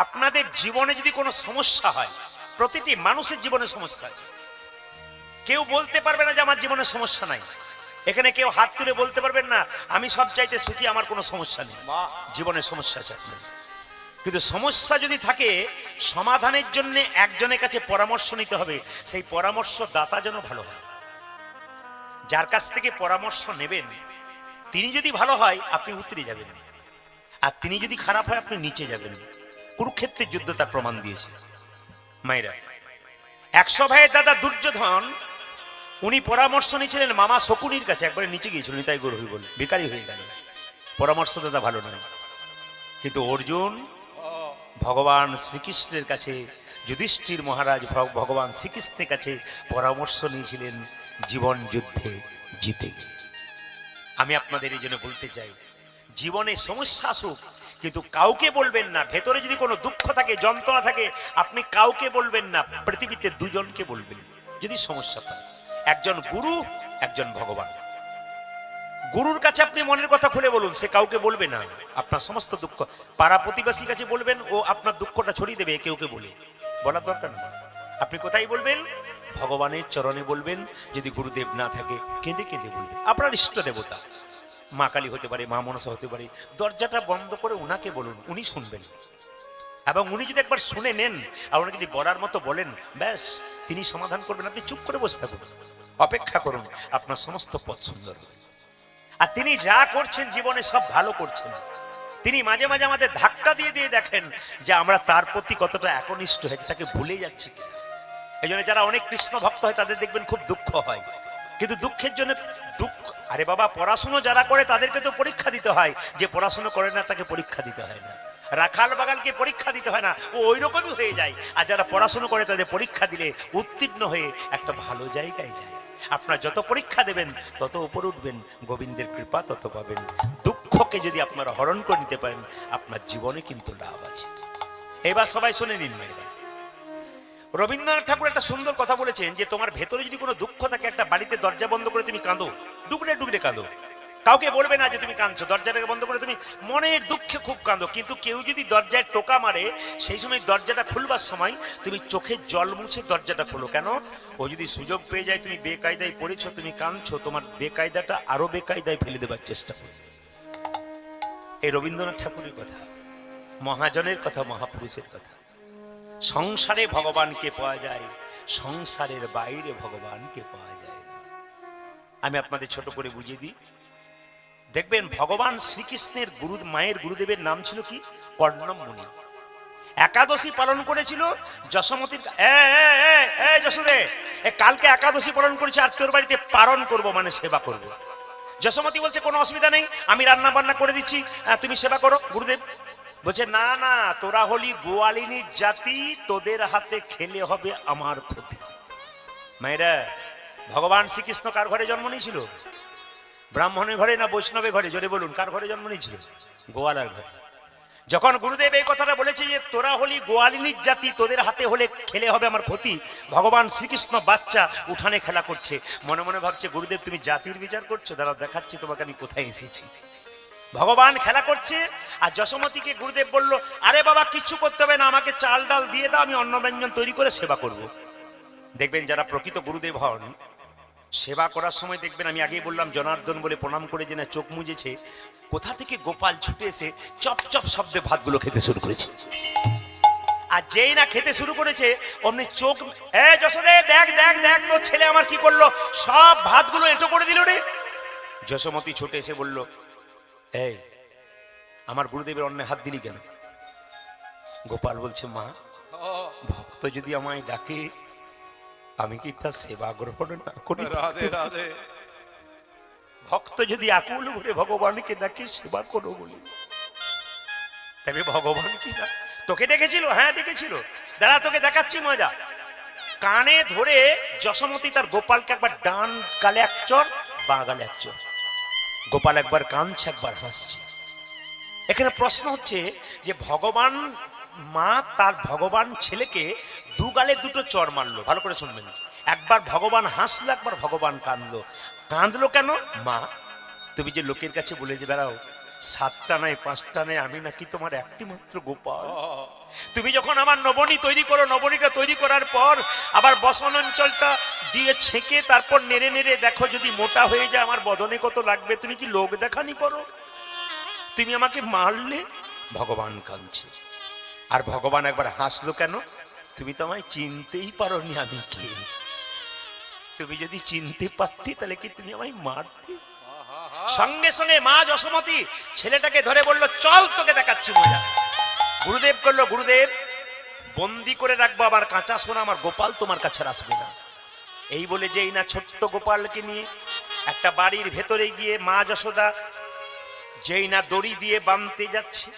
আপনাদের জীবনে যদি কোনো সমস্যা হয়, প্রতিটি মানুষের জীবনে সমস্যা আছে। কেউ বলতে পারবে না যে আমার জীবনে সমস্যা নাই। এখানে কেউ হাত তুলে বলতে পারবেন না আমি সব চাইতে সুখী, আমার কোনো সমস্যা নেই। জীবনে সমস্যা আছে আপনার, কিন্তু সমস্যা যদি থাকে, সমাধানের জন্য একজনের কাছে পরামর্শ নিতে হবে। সেই পরামর্শ দাতা যেন ভালো হয়। যার কাছ থেকে পরামর্শ নেবেন তিনি যদি ভালো হয়, আপনি উতরে যাবেন, আর তিনি যদি খারাপ হয়, আপনি নিচে যাবেন। কুরুক্ষেত্রের যুদ্ধ তার প্রমাণ দিয়েছে। মায়েরা, 100 ভাইয়ের দাদা দুর্যোধন, উনি পরামর্শ নিয়েছিলেন মামা শকুনির কাছে। একবারে নিচে গিয়েছিল, নিতাই গৌর হয়ে বলে ভিখারি হয়ে গেল, পরামর্শ দাদা ভালো নয়। কিন্তু অর্জুন ভগবান শ্রীকৃষ্ণের কাছে যুধিষ্ঠির মহারাজ ভগবান শ্রীকৃষ্ণের কাছে পরামর্শ নিয়েছিলেন জীবন যুদ্ধে জিতে গেলে। আমি আপনাদের এই জন্য বলতে চাই, জীবনে সমস্যা আসুক কিন্তু কাউকে বলবেন না। ভেতরে যদি কোনো দুঃখ থাকে, যন্ত্রণা থাকে, আপনি কাউকে বলবেন না। পৃথিবীতে দুজনকে বলবেন যদি সমস্যা পান, একজন গুরু, একজন ভগবান। গুরুর কাছে আপনি মনের কথা খুলে বলুন, সে কাউকে বলবে না। আপনার সমস্ত দুঃখ পাড়া প্রতিবেশীর কাছে বলবেন, ও আপনার দুঃখটা ছড়িয়ে দেবে কেউ বলে, বলার দরকার নেই। আপনি কোথায় বলবেন? ভগবানের চরণে বলবেন। যদি গুরুদেব না থাকে কেঁদে কেঁদে বলবেন। আপনার ইষ্ট দেবতা মা কালী হতে পারে, মা মনসা হতে পারে, দরজাটা বন্ধ করে উনাকে বলুন, উনি শুনবেন। এবং উনি যদি একবার শুনে নেন আর উনি যদি বলার মতো বলেন, ব্যাস তিনি সমাধান করবেন। আপনি চুপ করে বসে থাকুন, অপেক্ষা করুন, আপনার সমস্ত পথ সুন্দর হবে। আর তিনি যা করছেন জীবনে সব ভালো করছেন। তিনি মাঝে মাঝে আমাদের ধাক্কা দিয়ে দিয়ে দেখেন যে আমরা তার প্রতি কতটা একনিষ্ঠ হয়েছে, তাকে ভুলে যাচ্ছি কিনা। এই জন্য যারা অনেক কৃষ্ণ ভক্ত হয় তাদের দেখবেন খুব দুঃখ হয়, কিন্তু দুঃখের জন্য দুঃখ। আরে বাবা, পড়াশুনো যারা করে তাদেরকে তো পরীক্ষা দিতে হয়, যে পড়াশুনো করে না তাকে পরীক্ষা দিতে হয় না। রাখাল বাগালকে পরীক্ষা দিতে হয় না, ও ওই রকমই হয়ে যায়। আর যারা পড়াশুনো করে তাদের পরীক্ষা দিলে উত্তীর্ণ হয়ে একটা ভালো জায়গায় যায়। আপনার যত পরীক্ষা দেবেন তত উপরে উঠবেন, গোবিন্দের কৃপা তত পাবেন। দুঃখকে যদি আপনারা হরণ করে নিতে পারেন, আপনার জীবনে কিন্তু লাভ আছে। এবার সবাই শুনে নিন। রবীন্দ্রনাথ ঠাকুর একটা সুন্দর কথা বলেছেন যে তোমার ভেতরে যদি কোনো দুঃখ থাকে, একটা বাড়িতে দরজা বন্ধ করে তুমি কাঁদো, ডুগরে ডুগরে কাঁদো। কাউকে বলবে না যে তুমি কাঁদছো, দরজাটাকে বন্ধ করে তুমি মনের দুঃখে খুব কাঁদো। কিন্তু কেউ যদি দরজায় টোকা মারে, সেই সময় দরজাটা খুলবার সময় তুমি চোখের জল মুছে দরজাটা খোলো। কেন? ও যদি সুযোগ পেয়ে যায়, তুমি বেকায়দায় পড়েছো, তুমি কাঁদছো, তোমার বেকায়দাটা আরো বেকায়দায় ফেলে দেবার চেষ্টা করো। এই রবীন্দ্রনাথ ঠাকুরের কথা, মহাজনের কথা, মহাপুরুষের কথা। সংসারে ভগবানকে পাওয়া যায়, সংসারের বাইরে ভগবানকে পাওয়া যায় না। আমি আপনাদের ছোট করে বুঝিয়ে দিই। দেখবেন ভগবান শ্রীকৃষ্ণের মায়ের গুরুদেবের নাম ছিল কি? কর্ণম মুনি। একাদশী পালন করেছিল যশোমতীর। যশোদে, কালকে একাদশী পালন করেছে আর তোর বাড়িতে পালন করব, মানে সেবা করব। যশোমতী বলছে কোনো অসুবিধা নেই, আমি রান্না বান্না করে দিচ্ছি, তুমি সেবা করো। গুরুদেব বলছে না না, তোরা হলি গোয়ালিনীর জাতি, তোদের হাতে খেলে হবে আমার ক্ষতি। মায়েরা, ভগবান শ্রীকৃষ্ণ কার ঘরে জন্ম নিয়েছিল? ব্রাহ্মণের ঘরে না বৈষ্ণবের ঘরে? জোরে বলুন, কার ঘরে জন্ম নিয়েছিল? গোয়ালার ঘরে। যখন গুরুদেব এই কথাটা বলেছে যে তোরা হলি গোয়ালিনীর জাতি, তোদের হাতে হলে খেলে হবে আমার ক্ষতি, ভগবান শ্রীকৃষ্ণ বাচ্চা উঠানে খেলা করছে, মনে মনে ভাবছে গুরুদেব তুমি জাতির বিচার করছো, দাঁড়াও দেখাচ্ছি তোমাকে আমি কোথায় এসেছি। ভগবান খেলা করছে আর যশোমতীকে গুরুদেব বলল, আরে বাবা কিচ্ছু করতে হবে না, আমাকে চাল ডাল দিয়ে দাও, আমি অন্ন ব্যঞ্জন তৈরি করে সেবা করব। দেখবেন যারা প্রকৃত গুরুদেব হন, সেবা করার সময় দেখবেন, আমি আগেই বললাম জনার্দন বলে প্রণাম করে যে না চোখ মুজেছে, কোথা থেকে গোপাল ছুটে এসে চপ চপ শব্দে ভাতগুলো খেতে শুরু করেছে। আর যেই না খেতে শুরু করেছে অমনি চোখ, যশোদে দেখ দেখ দেখ তোর ছেলে আমার কি করলো, সব ভাতগুলো এঁটো করে দিল রে। যশোমতী ছুটে এসে বলল, এই আমার গুরুদেবের অন্নে হাত দিলি কেন? গোপাল বলছে, মা ভক্ত যদি আমায় ডাকে আমি কি তার সেবা গ্রহণ না করি? রাধে রাধে। ভক্ত যদি আকুল ভরে ভগবানকে ডাকে সেবা করো বলি, তবে ভগবান কি না তোকে ডেকেছিল? হ্যাঁ ডেকেছিল, দাদা তোকে দেখাচ্ছি মজা। কানে ধরে যশোমতী তার গোপালকে একবার ডান গালে এক চর, বাঁ গালে এক চর। গোপাল একবার কাঁদছে, একবার হাসছে। এখানে প্রশ্ন হচ্ছে যে ভগবান মা তার ভগবান ছেলেকে দু গালে দুটো চর মারলো। ভালো করে শুনবেন, একবার ভগবান হাসলো, একবার ভগবান কাঁদলো। কাঁদলো কেন? মা তুমি যে লোকের কাছে বলে যে বেড়াও 7টা নয় 5টা নয়, আমি নাকি তোমার একটি মাত্র গোপাল। তুমি যখন আমার নবনী তৈরি করো, নবনীটা তৈরি করার পর আবার বসন অঞ্চলটা দিয়ে ছেঁকে তারপর নেড়ে নেড়ে দেখো যদি মোটা হয়ে যায় আমার বদনে কত লাগবে, তুমি কি লোক দেখানি করো? তুমি আমাকে মারলে। ভগবান কাঁদছে। আর ভগবান একবার হাসলো কেন? তুমি তো আমায় চিনতেই পারোনি আমি কে। তুমি যদি চিনতে পারতি তাহলে কি তুমি আমায় মারতে? সঙ্গে সঙ্গে মা যশোমতী ছেলেটাকে ধরে বললো, চল তোকে দেখাচ্ছি মজা। গুরুদেব করলো, গুরুদেব বন্দি করে রাখবো আমার কাঁচা সোনা, আমার গোপাল তোমার কাছে আসবে না। এই বলে যেই না ছোট্ট গোপালকে নিয়ে একটা বাড়ির ভেতরে গিয়ে মা যশোদা যেই না দড়ি দিয়ে বাঁধতে যাচ্ছে,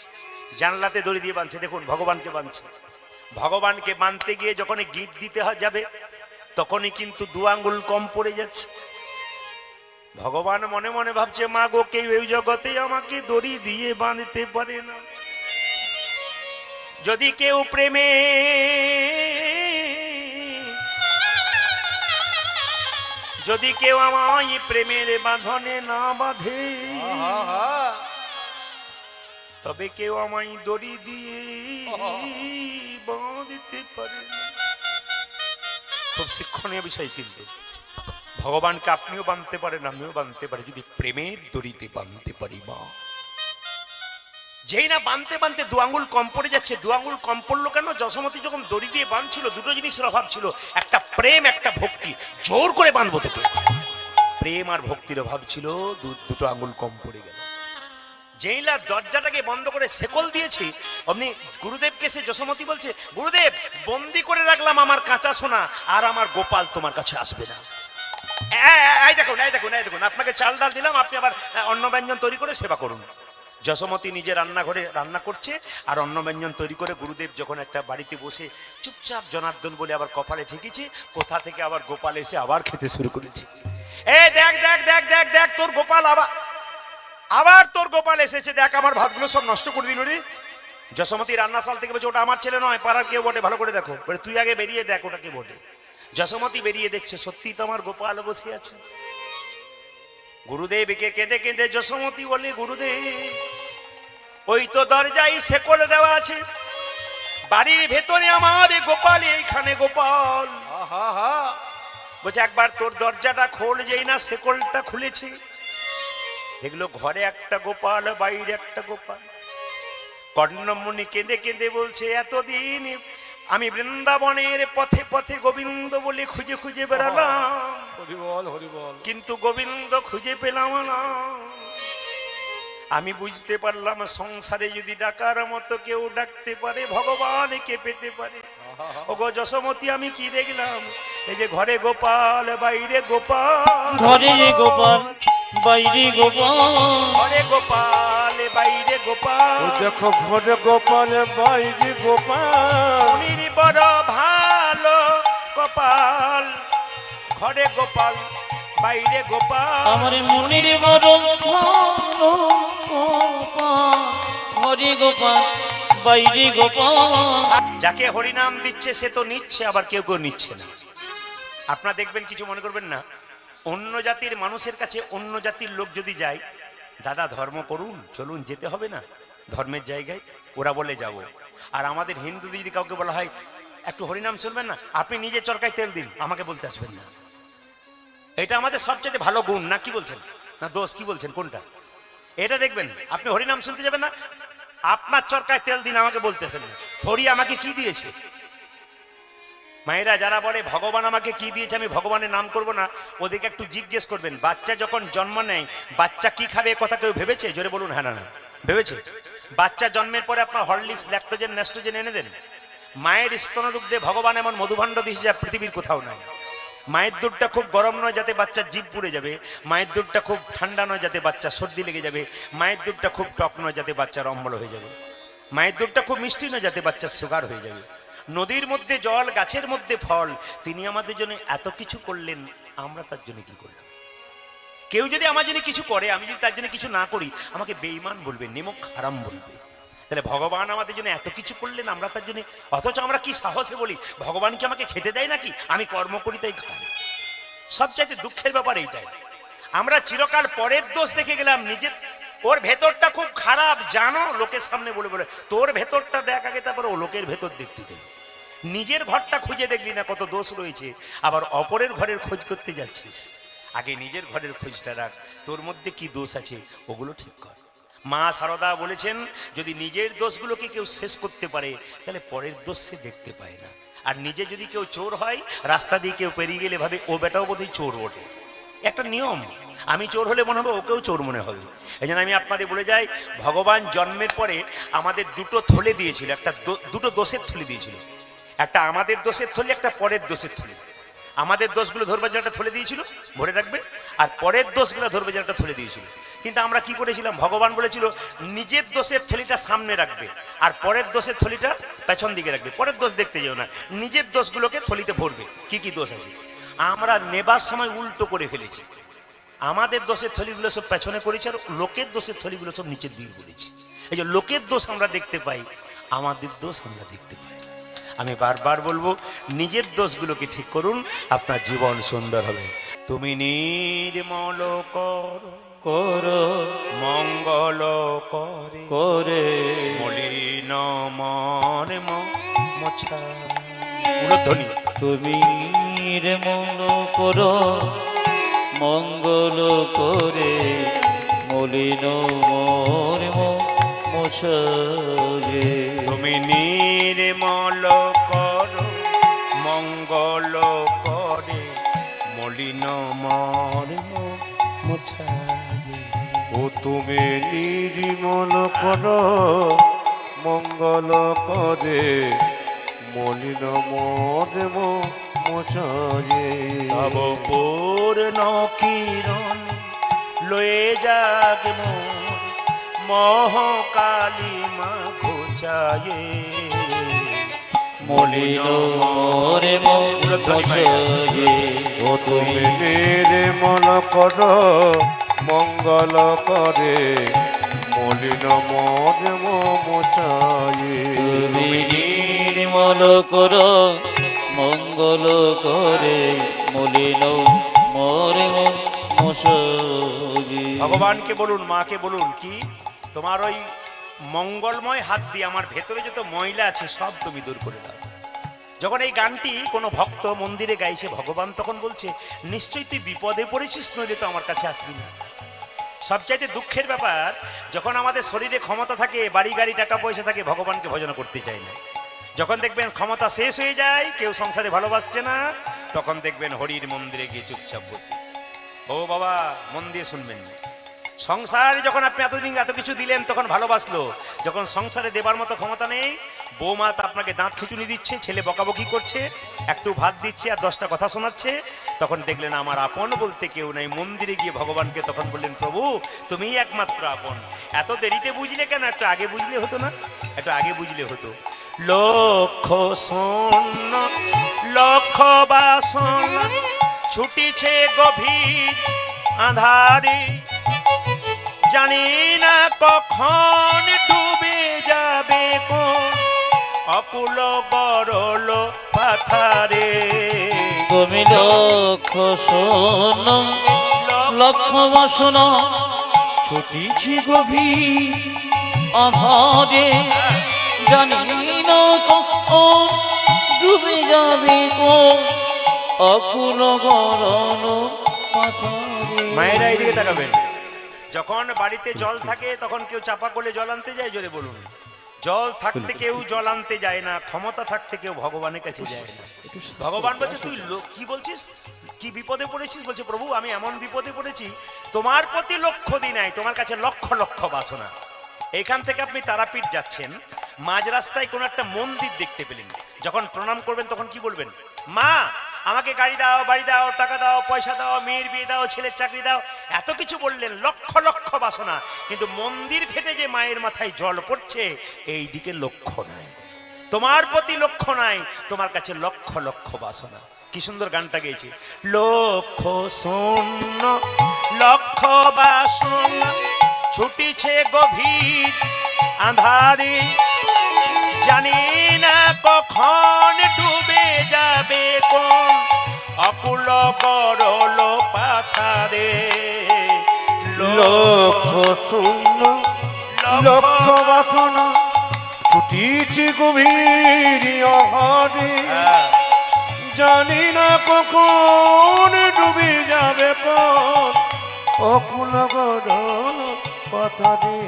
জানলাতে দড়ি দিয়ে বাঁধছে, দেখুন ভগবানকে বাঁধছে। ভগবানকে বাঁধতে গিয়ে যখন গিট দিতে যাবে তখনই কিন্তু 2 আঙ্গুল কম পড়ে যাচ্ছে। ভগবান মনে মনে ভাবছে, মা গো, কেউ এই জগতে আমাকে দড়ি দিয়ে বাঁধতে পারে না। যদি কেউ প্রেমে যদি কেউ আমায় প্রেমের বাঁধনে না বাঁধে, তবে কেউ আমায় দড়ি দিয়ে বাঁধতে পারে না। খুব শিক্ষণীয় বিষয়, কিন্তু ভগবানকে আপনিও বাঁধতে পারেন, আমিও বাঁধতে পারি, যদি প্রেমের দড়িতে বাঁধতে পারি। মা যেই না বাঁধতে বাঁধতে 2 আঙ্গুল কম পড়ে যাচ্ছে। 2 আঙ্গুল কম পড়লো কেন? যশোমতি যখন দড়ি দিয়ে বাঁধছিল, দুটো জিনিসের অভাব ছিল, একটা প্রেম, একটা ভক্তি। জোর করে বাঁধবো তোকে, প্রেম আর ভক্তির অভাব ছিল, দুটো আঙ্গুল কম পড়ে গেল। যেইলা দরজাটাকে বন্ধ করে শেকল দিয়েছি, অমনি গুরুদেবকে সে যশোমতি বলছে, গুরুদেব, বন্দি করে রাখলাম আমার কাঁচা সোনা, আর আমার গোপাল তোমার কাছে আসবে না। এই দেখুন, এই দেখুন, এই দেখুন, আপনাকে চাল ডাল দিলাম, আপনি আবার অন্ন ব্যঞ্জন তৈরি করে সেবা করুন। যশোমতি নিজে রান্নাঘরে রান্না করছে আর অন্ন ব্যঞ্জন তৈরি করে। গুরুদেব যখন একটা বাড়িতে বসে চুপচাপ জনার্দন বলে আবার কপালে ঠেকেছে, কোথা থেকে আবার গোপাল এসে আবার খেতে শুরু করেছে। দেখ দেখ দেখ দেখ দেখ, তোর গোপাল আবার তোর গোপাল এসেছে, দেখ আমার ভাতগুলো সব নষ্ট করে দিল রে। যশোমতি রান্নাশাল থেকে বলছে, ওটা আমার ছেলে নয়, পাড়ার কেউ বটে, ভালো করে দেখো। বলে, তুই আগে বেরিয়ে দেখ ওটা কে বটে। যশোমতি বেরিয়ে দেখছে, সত্যি তো আমার গোপাল বসে আছে। গুরুদেবকে কেঁদে কেঁদে যশোমতি বলে, গুরুদেব, ওই তো দরজায় শেকল দেওয়া আছে, বাড়ির ভেতরে আমার গোপাল, এইখানে গোপাল। বলছে, একবার তোর দরজাটা খোল। যেই না শেকলটা খুলেছে, দেখলো ঘরে একটা গোপাল, বাইরে একটা গোপাল। কর্ণমণি কেঁদে কেঁদে বলছে, এতদিন আমি বৃন্দাবনের পথে পথে গোবিন্দ বলে খুঁজে খুঁজে বেড়ালাম, কিন্তু গোবিন্দ খুঁজে পেলাম না। আমি বুঝতে পারলাম, সংসারে যদি ডাকার মতো কেউ ডাকতে পারে, ভগবানকে পেতে পারে। ওগো যশোমতি, আমি কি দেখলাম? এই যে ঘরে গোপাল, বাইরে গোপাল, ঘরে গোপাল, বাইরে গোপাল, ঘরে গোপাল, বাইরে গোপাল। দেখো ঘরে গোপাল, বাইরে গোপাল, মুনির বড় ভালো কপাল, ঘরে গোপাল, বাইরে গোপাল। আমার মুনির বড় ভালো গোপাল, ঘরে গোপাল, বাইরে গোপাল। যাকে হরিনাম দিচ্ছে সে তো নিচ্ছে, আবার কেউ কেউ নিচ্ছে না। আপনারা দেখবেন, কিছু মনে করবেন না, অন্য জাতির মানুষের কাছে অন্য জাতির লোক যদি যায়, দাদা ধর্ম করুন, চলুন, যেতে হবে না ধর্মের জায়গায়, ওরা বলে যাব। আর আমাদের হিন্দু যদি কাউকে বলা হয় একটু হরিনাম চলবেন না, আপনি নিজে চরকায় তেল দিন, আমাকে বলতে আসবেন না। এটা আমাদের সবচেয়ে ভালো গুণ, না কি বলছেন? না দোষ, কি বলছেন, কোনটা? এটা দেখবেন, আপনি হরিনাম শুনতে যাবেন না, আপনার চরকায় তেল দিন, আমাকে বলতে আসবেন না। হরি আমাকে কি দিয়েছে? মায়েরা যারা বলে ভগবান আমাকে কি দিয়েছে, আমি ভগবানের নাম করব না, ওদেরকে একটু জিজ্ঞেস করবেন, বাচ্চা যখন জন্ম নেয় বাচ্চা কি খাবে, কথা কেউ ভেবেছে? জোরে বলুন, হ্যাঁ না না ভেবেছে? বাচ্চা জন্মের পরে আপনার হরলিক্স, ল্যাকটোজেন, ন্যাস্টোজেন এনে দেন। মায়ের স্তনরূপ দিয়ে ভগবান এমন মধুভাণ্ড দিয়েছে যা পৃথিবীর কোথাও নাই। মায়ের দুধটা খুব গরম নয় যাতে বাচ্চার জিভ পুড়ে যাবে, মায়ের দুধটা খুব ঠান্ডা নয় যাতে বাচ্চা সর্দি লেগে যাবে, মায়ের দুধটা খুব টক নয় যাতে বাচ্চার অম্বল হয়ে যাবে, মায়ের দুধটা খুব মিষ্টি নয় যাতে বাচ্চার সুগার হয়ে যাবে। নদীর মধ্যে জল, গাছের মধ্যে ফল, তিনি আমাদের জন্য এত কিছু করলেন, আমরা তার জন্য কি করলাম? কেউ যদি আমার জন্য কিছু করে, আমি যদি তার জন্য কিছু না করি, আমাকে বেঈমান বলবে, নেমক হারাম বলবে। তাহলে ভগবান আমাদের জন্য এত কিছু করলেন, আমরা তার জন্য, অথচ আমরা কি সাহসে বলি ভগবান কি আমাকে খেতে দেয় নাকি, আমি কর্ম করি তাই খাই। সবচাইতে দুঃখের ব্যাপার এইটাই, আমরা চিরকাল পরের দোষ দেখে গেলাম, নিজের ওর ভেতরটা খুব খারাপ জানো, লোকের সামনে বলে বলে তোর ভেতরটা দেখ আগে, তারপরে ও লোকের ভেতর দেখতে দেবে। নিজের ঘরটা খুঁজে দেখলি না কত দোষ রয়েছে, আবার অপরের ঘরের খোঁজ করতে যাচ্ছিস। আগে নিজের ঘরের খোঁজটা রাখ, তোর মধ্যে কি দোষ আছে ওগুলো ঠিক কর। মা সারদা বলেছেন, যদি নিজের দোষগুলোকে কেউ শেষ করতে পারে, তাহলে পরের দোষ সে দেখতে পায় না। আর নিজে যদি কেউ চোর হয়, রাস্তা দিয়ে কেউ পেরিয়ে গেলে ভাবে ও বেটাও বোধহয় চোর ওঠে, একটা নিয়ম। আমি চোর হলে মনে হবে ওকেও চোর মনে হবে। এই জন্য আমি আপনাদের বলে যাই, ভগবান জন্মের পরে আমাদের দুটো থলে দিয়েছিল, একটা দুটো দোষের থলে দিয়েছিল, একটা আমাদের দোষের থলে, একটা পরের দোষের থলে। আমাদের দোষগুলো ধরবার জন্য একটা থলে দিয়েছিল, ভরে রাখবে, আর পরের দোষগুলো ধরবার জন্য একটা থলে দিয়েছিল। কিন্তু আমরা কি করেছিলাম, ভগবান বলেছিল নিজের দোষের থলিটা সামনে রাখবে আর পরের দোষের থলিটা পেছন দিকে রাখবে, পরের দোষ দেখতে যেও না, নিজের দোষগুলোকে থলিতে ভরবে। কি কি দোষ আছে আমরা নেবার সময় উল্টো করে ফেলেছি। আমাদের দোষের থলিগুলো সব পেছনে করেছি আর লোকের দোষের থলিগুলো সব নিচের দিকে করেছি। এই যে লোকের দোষ আমরা দেখতে পাই, আমাদের দোষ আমরা দেখতে পাই না। আমি বারবার বলবো নিজের দোষগুলোকে ঠিক করুন, আপনার জীবন সুন্দর হবে। তুমি নির্মল করো করো মঙ্গল করে করে মলিন মর্ম মোছা। উলধ্বনি। তুমি নির্মল করো মঙ্গল করে মলিন মর্ম মোছাগে। তুমি নির্মল করো মঙ্গল করে মলিন মর্ম মোছা। ও তুমি নির্মল করো মঙ্গল করে মলিন মর্ম মোছায়ে। তব পূর্ণ কিরণ লয়ে যাগ মোর মহাকালী মা ঘোচায়ে। মলিন মর্ম মোছাগে। ও তুমি নির্মল করো মঙ্গল করে মলিন মর্ম মোছায়ে। তুমি নির্মল করো মঙ্গল করে মলিন মর্ম মোছাগে। ভগবানকে বলুন, মাকে বলুন, কি তোমার ওই মঙ্গলময় হাত দিয়ে আমার ভেতরে যত ময়লা আছে সব তুমি দূর করে দাও। যখন এই গানটি কোনো ভক্ত মন্দিরে গাইছে, ভগবান তখন বলছে নিশ্চয়ই তুই বিপদে পড়েছিস, নইলে তো আমার কাছে আসবি না। সবচাইতে দুঃখের ব্যাপার, যখন আমাদের শরীরে ক্ষমতা থাকে, বাড়ি গাড়ি টাকা পয়সা থাকে, ভগবানকে ভজন করতে চাই না। যখন দেখবেন ক্ষমতা শেষ হয়ে যায়, কেউ সংসারে ভালোবাসছে না, তখন দেখবেন হরির মন্দিরে গিয়ে চুপচাপ বসে। ও বাবা, মন দিয়ে শুনবেন, সংসারে যখন আপনি এতদিন এত কিছু দিলেন তখন ভালোবাসলো, যখন সংসারে দেবার মতো ক্ষমতা নেই, বৌমা তা আপনাকে দাঁত খিচুনি দিচ্ছে, ছেলে বকাবকি করছে, একটু ভাত দিচ্ছে আর 10টা কথা শোনাচ্ছে, তখন দেখলেন আমার আপন বলতে কেউ নাই। মন্দিরে গিয়ে ভগবানকে তখন বললেন, প্রভু তুমিই একমাত্র আপন। এত দেরিতে বুঝলে কেন? একটু আগে বুঝলে হতো না? একটু আগে বুঝলে হতো। লক্ষ শূন্য লক্ষ বাসন ছুটিছে গভীর আধারে, জানি না কখন ডুবে যাবে কোন অকুল গরল পাথারে। তুমি লক্ষ শোন লক্ষ বাসন ছুটিছি গভীর আধারে, জানি না কখন ডুবে যাবে কোন অকুল গরল পাথারে। মায়েরা এদিকে তাকাবেন, যখন বাড়িতে জল থাকে তখন কেউ চাপা করলে জল আনতে যায়? জোরে বলুন। জল থাকতে কেউ জল আনতে যায় না, ক্ষমতা থাকতে কেউ ভগবানের কাছে যায় না। ভগবান বলছে তুই কি বলছিস, কি বিপদে পড়েছিস? বলছে প্রভু আমি এমন বিপদে পড়েছি, তোমার প্রতি লক্ষ্য দিই নাই, তোমার কাছে লক্ষ লক্ষ বাসনা। এখান থেকে আপনি তারাপীঠ যাচ্ছেন, মাঝ রাস্তায় কোনো একটা মন্দির দেখতে পেলেন, যখন প্রণাম করবেন তখন কি বলবেন? মা আমাকে গাড়ি দাও, বাড়ি দাও, টাকা দাও, পয়সা দাও, মেয়ের বিয়ে দাও, ছেলের চাকরি দাও, এত কিছু বললেন, লক্ষ লক্ষ বাসনা। কিন্তু মন্দির ফেটে যে মায়ের মাথায় জল পড়ছে, এই দিকে লক্ষ্য নাই, তোমার প্রতি লক্ষ্য নাই, তোমার কাছে লক্ষ লক্ষ বাসনা। কি সুন্দর গানটা গেয়েছে, লক্ষ শূন্য লক্ষ বাসনা ছুটিছে গভীর আধারে, জানি না কখন ডুবে যাবে কোন অকুল গরল পাথারে। লক্ষ শূন্য লক্ষ বাসনা ছুটিছি গভীর আধারে, জানি না কখন ডুবে যাবে কোন অকুল গরল পাথারে।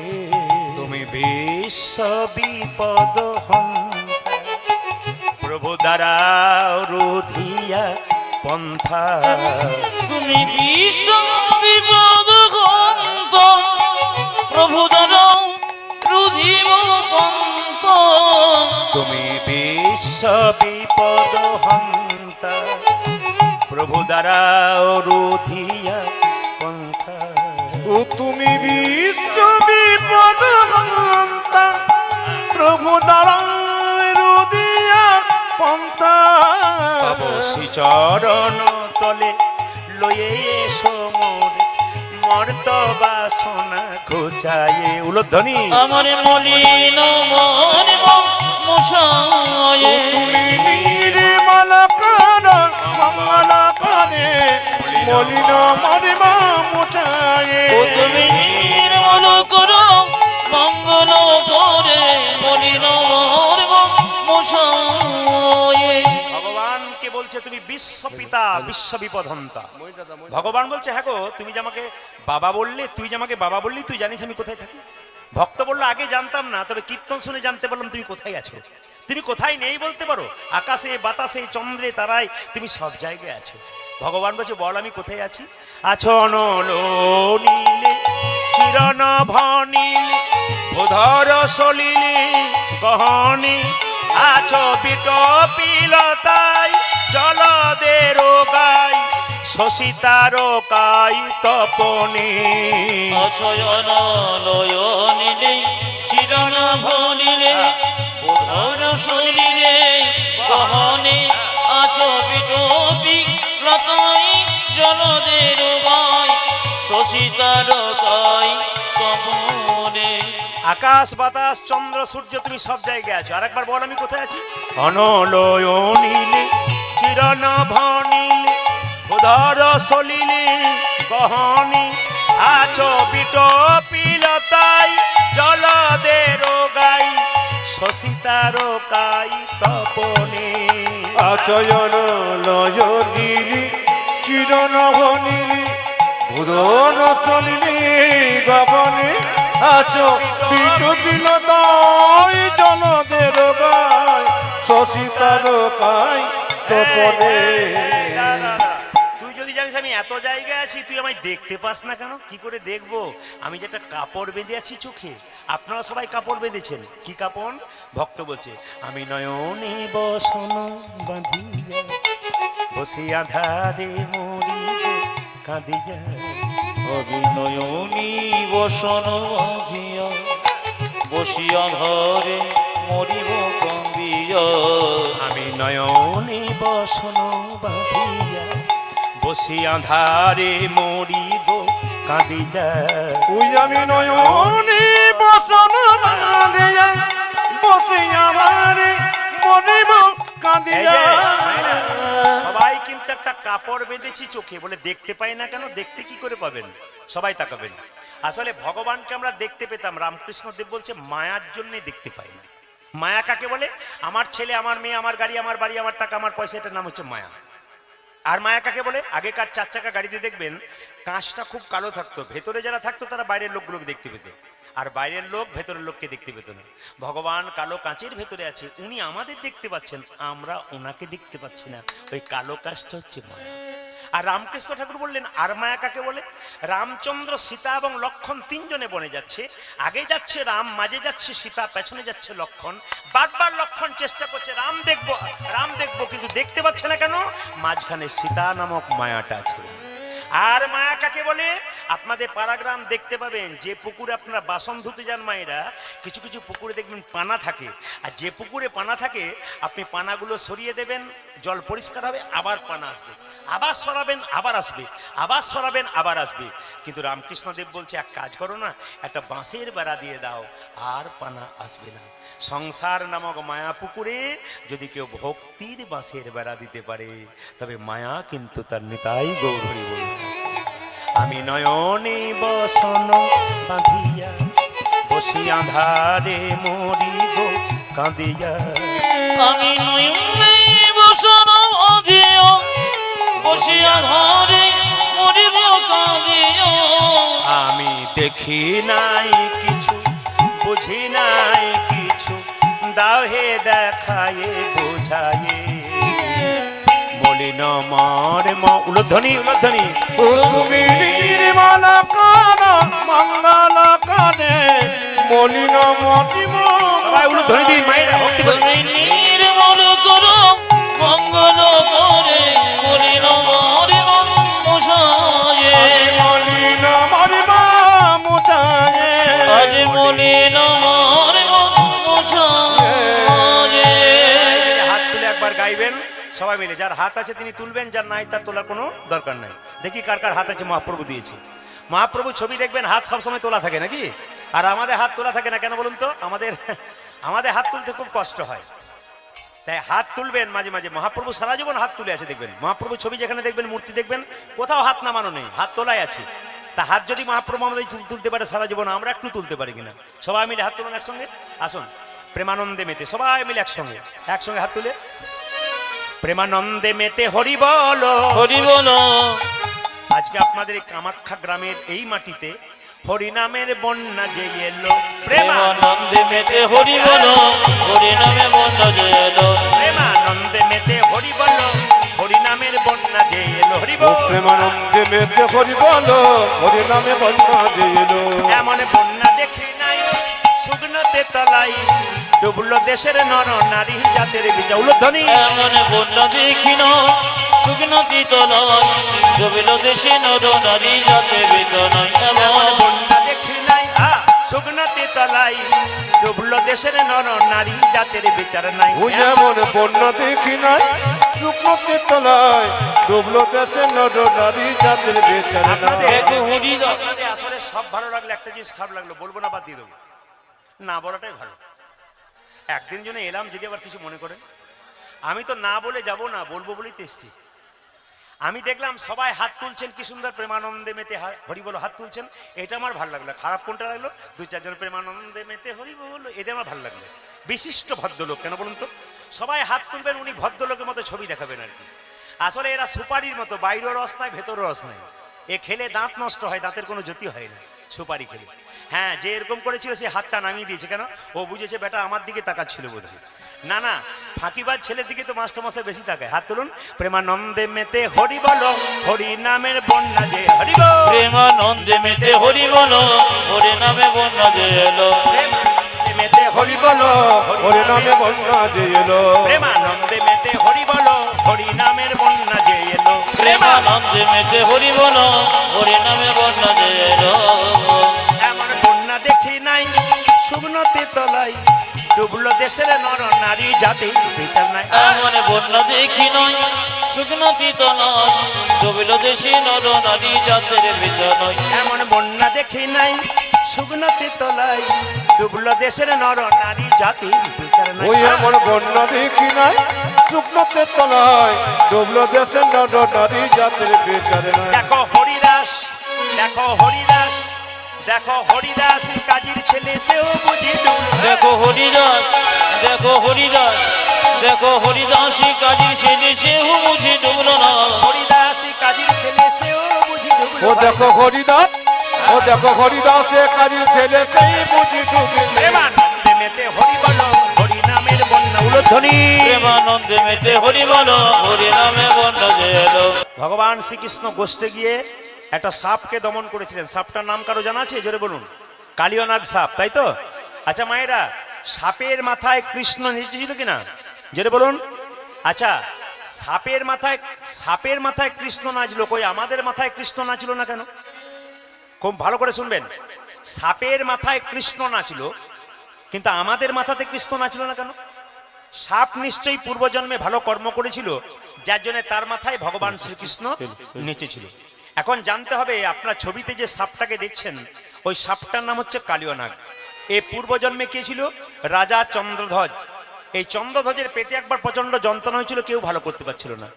তুমি বিশ্ব বিপদ হন্তা, প্রভু দ্বারা রুধিয়া পন্থা। তুমি বিশ্ব বিপদ গন্ত, প্রভু দ্বারা রুধিব পন্ত। তুমি বিশ্ব বিপদ হন্তা, প্রভু দ্বারা রুধিয়া পন্থা। ও তুমি বিশ্ব বিপদ হন্তা প্রভু দাঁড়ায় রুদিয়া পন্থা তব শ্রীচরণ তলে লয়ে এসো মোরে মর্ত বাসনা ঘোচায়ে উলধ্বনি আমার মলিন মন মশায়ে তুমি নির্মল কান মঙ্গল কানে মলিন মরিমা মুছায়ে ও তুমি নির্মল করো মঙ্গল করে মলিন মশায়ে ভগবানকে বলছে তুমি বিশ্বপিতা বিশ্ব বিপদহন্তা ভগবান বলছে হ্যাঁ গো তুমি যে আমাকে বাবা বললে তুই যে আমাকে বাবা বললি তুই জানিস আমি কোথায় থাকি ভক্ত বললো আগে জানতাম না তবে কীর্তন শুনে জানতে পারলাম তুমি কোথায় আছো তুমি কোথায় নেই বলতে পারো আকাশে বাতাসে চন্দ্রে তারায় তুমি সব জায়গায় আছো ভগবান বলছে বল আমি কোথায় আছি আছো অনল নীলে চিরন ভনীলে উধর সলিলে গহনে আছো বিটপিলতাই জলদের গাই শশিতারকাই তপনে অশয়ন লয়নিলে চিরণ ভনিলে উদর শরীরে গহনে আছো বিটপি লতাই জলদের গায় শশিতার গায় তপনে আকাশ বাতাস চন্দ্র সূর্য তুমি সব জায়গায় আছো আরেকবার বল আমি কোথায় আছি অনলয় নীলে চিরন ভনিলে উদর সলিলে গহনে আছো বিটপিলতাই জলদের গাই শশিতারকাই তপনে আচয়ন লয় নীলি চিরন ভনিলি উদর চলিলি গগনে আছো পিটু বিলতাই জনদের গায় শশিতার কাই তপনে তুই যদি জানিস আমি এত জায়গায় আছি তুই আমায় দেখতে পাস না কেন কি করে দেখবো আমি যেটা কাপড় বেঁধে আছি চোখে আপনারা সবাই কাপড় বেঁধেছেন কি কাপড় ভক্ত বলছে আমি নয়নে বসন বাঁধিয়া বসে আধারে মরি কাঁদিয়া অভিনয়নী বসন বাঁধিয়া বসিয়া ঘরে মরিব কান্দিয়া আমি নয়নে বসন বাঁধিয়া বসে আধারে মরিব কাঁদিয়া ওই আমি নয়নে বসন বাঁধিয়া বসে আমারে মরিব এই কাঁদিয়া যে, মায়েরা, সবাই কিন্তু একটা কাপড় বেঁধেছি চোখে বলে দেখতে পাই না কেন দেখতে কি করে পাবেন সবাই তাকাবেন আসলে ভগবানকে আমরা দেখতে পেতাম রামকৃষ্ণ দেব বলছে মায়ার জন্য দেখতে পাই না মায়া কাকে বলে আমার ছেলে আমার মেয়ে আমার গাড়ি আমার বাড়ি আমার টাকা আমার পয়সা এটার নাম হচ্ছে মায়া আর মায়া কাকে বলে আগেকার 4 চাকা গাড়িতে দেখবেন কাঁচটা খুব কালো থাকতো ভেতরে যারা থাকতো তারা বাইরের লোকগুলোকে দেখতে পেত আর বাইরের লোক ভেতরের লোককে দেখতে পেত না ভগবান কালো কাঁচের ভেতরে আছে উনি আমাদের দেখতে পাচ্ছেন আমরা ওনাকে দেখতে পাচ্ছি না ওই কালো কাঁচটা হচ্ছে মায়া আর রামকৃষ্ণ ঠাকুর বললেন আর মায়া কাকে বলে রামচন্দ্র সীতা এবং লক্ষণ 3 জনে বনে যাচ্ছে আগে যাচ্ছে রাম মাঝে যাচ্ছে সীতা পেছনে যাচ্ছে লক্ষণ বারবার লক্ষণ চেষ্টা করছে রাম দেখবো কিন্তু দেখতে পাচ্ছে না কেন মাঝখানে সীতা নামক মায়াটা আছে আর মায়া কাকে বলে আপনাদের পাড়াগ্রাম দেখতে পাবেন যে পুকুরে আপনারা বাসন ধুতে যান মায়েরা কিছু কিছু পুকুরে দেখবেন পানা থাকে আর যে পুকুরে পানা থাকে আপনি পানাগুলো সরিয়ে দেবেন জল পরিষ্কার হবে আবার পানা আসবে আবার সরাবেন আবার আসবে আবার সরাবেন আবার আসবে কিন্তু রামকৃষ্ণদেব বলছে এক কাজ করো না একটা বাঁশের বেড়া দিয়ে দাও আর পানা আসবে না সংসার নামক মায়া পুকুরে যদি কেউ ভক্তির বাঁশের বেড়া দিতে পারে তবে মায়া কিন্তু তার নিতাই গৌরী বলে আমি নয়নে বসন বাঁধিয়া বসি আধারে মরিব কাঁদিয়া আমি নয়নে বসন বাঁধিয়া বসিয়া ঘরে মরিব কাঁদিয়া আমি দেখি নাই কিছু বুঝি নাই কিছু দাও হে দেখায়ে বোঝায়ে মলিন উলধ্বনি উলধ্বনি ও তুমি নির্মল কান মঙ্গল কানে মলিন মতিম সবাই উলধ্বনি দিন মায়েরা ভক্তি করে তুমি নির্মল করো মঙ্গল করে মলিন মরিব মশায়ে মলিন মরিমা এবার গাইবেন সবাই মিলে, যার হাত আছে তিনি তুলবেন, যার নাই তার তোলার কোনো দরকার নাই। দেখি কার কার হাত আছে মহাপ্রভু দিয়েছে। মহাপ্রভু ছবি দেখবেন হাত সবসময় তোলা থাকে নাকি, আর আমাদের হাত তোলা থাকে না কেন বলুন তো? আমাদের হাত তুলতে খুব কষ্ট হয়, তাই হাত তুলবেন মাঝে মাঝে। মহাপ্রভু সারা জীবন হাত তুলে আছে দেখবেন, মহাপ্রভু ছবি যেখানে দেখবেন, মূর্তি দেখবেন, কোথাও হাত নামানো নেই, হাত তোলাই আছে। তা হাত যদি মহাপ্রভু আমাদের তুলতে পারে সারা জীবন, আমরা একটু তুলতে পারি কিনা? সবাই মিলে হাত তুলুন একসঙ্গে, আসুন প্রেমানন্দে মেতে সবাই মিলে একসঙ্গে একসঙ্গে হাত তুলে প্রেমানন্দে মেতে হরি বলো হরি বলো। আজকে আপনাদের এই কামাখ্যা গ্রামের এই মাটিতে হরিনামের বন্যা যে এলো, প্রেমানন্দে মেতে হরি বলো, হরি নামে বন্যা যে এলো। প্রেমানন্দে মেতে হরি বলো, হরিনামের বন্যা যে এলো, হরি বল। প্রেমানন্দে মেতে হরি বলো, হরি নামে বন্যা যে এলো। এমন বন্যা দেখি নাই শুকনোতে তলাই, ডুবলো দেশের নর নারী জাতের বিজৌল ধ্বনি। এমন বন্যা দেখি না শুকনতি তলায়, ডুবিল দেশে নর নারী জাতে বেদনায়। এমন বন্যা দেখি নাই শুকনোতে তলাই, ডুবলো দেশের নর নারী জাতের বিচার নাই। ওই এমন বন্যা দেখি নাই শুকনোতে তলায়, ডুবলো দেশে নর নারী জাতের বেচার নাই। আপনাদের আসলে সব ভালো লাগলো, একটা জিনিস খারাপ লাগলো, বলবো না বাদ দিয়ে দেবো, না বলাটাই ভালো। একদিন জন্য এলাম, যদি আবার কিছু মনে করেন, আমি তো না বলে যাব না, বলবো বলেই তো এসছি। আমি দেখলাম সবাই হাত তুলছেন, কি সুন্দর প্রেমানন্দে মেতে হরি বলো হাত তুলছেন, এটা আমার ভালো লাগলো। খারাপ কোনটা লাগলো? দুই চারজন প্রেমানন্দে মেতে হরি বলো, এটা আমার ভালো লাগলো। বিশিষ্ট ভদ্রলোক কেন বলুন তো? সবাই হাত তুলবেন, উনি ভদ্রলোকের মতো ছবি দেখাবেন আর কি। আসলে এরা সুপারির মতো, বাইরেও রস নাই ভেতরেও রস নাই। এ খেলে দাঁত নষ্ট হয়, দাঁতের কোনো জ্যোতি হয় না সুপারি খেলে। হ্যাঁ, যে এরকম করেছিল সে হাতটা নামিয়ে দিয়েছে, কেন? ও বুঝেছে বেটা আমার দিকে তাকাচ্ছিল বোধ হয়। না না, ফাঁকিবাজ ছেলের দিকে তো মাস্টারমশাই বেশি তাকায়। হাত তুলুন, প্রেমানন্দে মেতে হরি বলো, হরি নামের বন্যা যে হরি বল। প্রেমানন্দে মেতে হরি বলো, হরি নামে বন্যা যে এলো। প্রেমানন্দে মেতে হরি বলো, হরি নামে বন্যা যে এলো। প্রেমানন্দে মেতে হরি বলো, হরি নামের বন্যা যে এলো। প্রেমানন্দে মেতে হরি বলো, হরি নামে বন্যা যে এলো। এমন বন্যা দেখি নাই শুকনোতে তলাই, ডুবলো দেশের নর নারী জাতি বিচার নাই। এমন বন্যা দেখি নয় শুকনতি তলায়, ডুবিল দেশে নর নারী জাতের বিচার নয়। এমন বন্যা দেখি নাই শুকনোতে তলাই, ডুবলো দেশের নর নারী জাতি বিচার নাই। ওই এমন বন্যা দেখি নাই শুকনোতে তলায়, ডুবলো দেশে নর নারী জাতের বেচার নাই। দেখো হরিদাস, দেখো হরিদাস, দেখো হরিদাস কাজীর ছেলে, সেও বুঝি ডুবলো। দেখো হরিদাস, দেখো হরিদাস, দেখো হরিদাস কাজী ছেলে, সেও বুঝে ডুবল না। হরিদাস কাজীর ছেলে, সেও বুঝি ডুবলো। ও দেখো হরিদাস, ও দেখো হরিদাসে কাজীর ছেলে, সেই বুঝি ডুবিল। প্রেমানন্দে মেতে হরি বলো, হরি নামের বন্যা উলধ্বনি। প্রেমানন্দে মেতে হরি বলো, হরি নামে বন্যা যে এলো। ভগবান শ্রীকৃষ্ণ গোষ্ঠে গিয়ে একটা সাপকে দমন করেছিলেন। সাপটার নাম কারো জানা আছে? জোরে বলুন। কালিয়নাগ সাপ, তাই তো? আচ্ছা মায়েরা, সাপের মাথায় কৃষ্ণ নেচেছিল কিনা? জোরে বলুন। আচ্ছা, সাপের মাথায় কৃষ্ণ নাচলো, কই আমাদের মাথায় কৃষ্ণ নাচলো না কেন? খুব ভালো করে শুনবেন। সাপের মাথায় কৃষ্ণ নাচলো, কিন্তু আমাদের মাথাতে কৃষ্ণ নাচলো না কেন? সাপ নিশ্চয়ই পূর্বজন্মে ভালো কর্ম করেছিল, যার জন্য তার মাথায় ভগবান শ্রীকৃষ্ণ নেচেছিল। এখন জানতে হবে, আপনার ছবিতে যে সাপটাকে দেখছেন, ওই সাপটার নাম হচ্ছে কালিয়নাগ। এ পূর্বজন্মে কে ছিল? রাজা চন্দ্রধ্বজ। এই চন্দ্রধ্বজের পেটে একবার প্রচন্ড যন্ত্রণা হয়েছিল, কেউ ভালো করতে পারছিল না।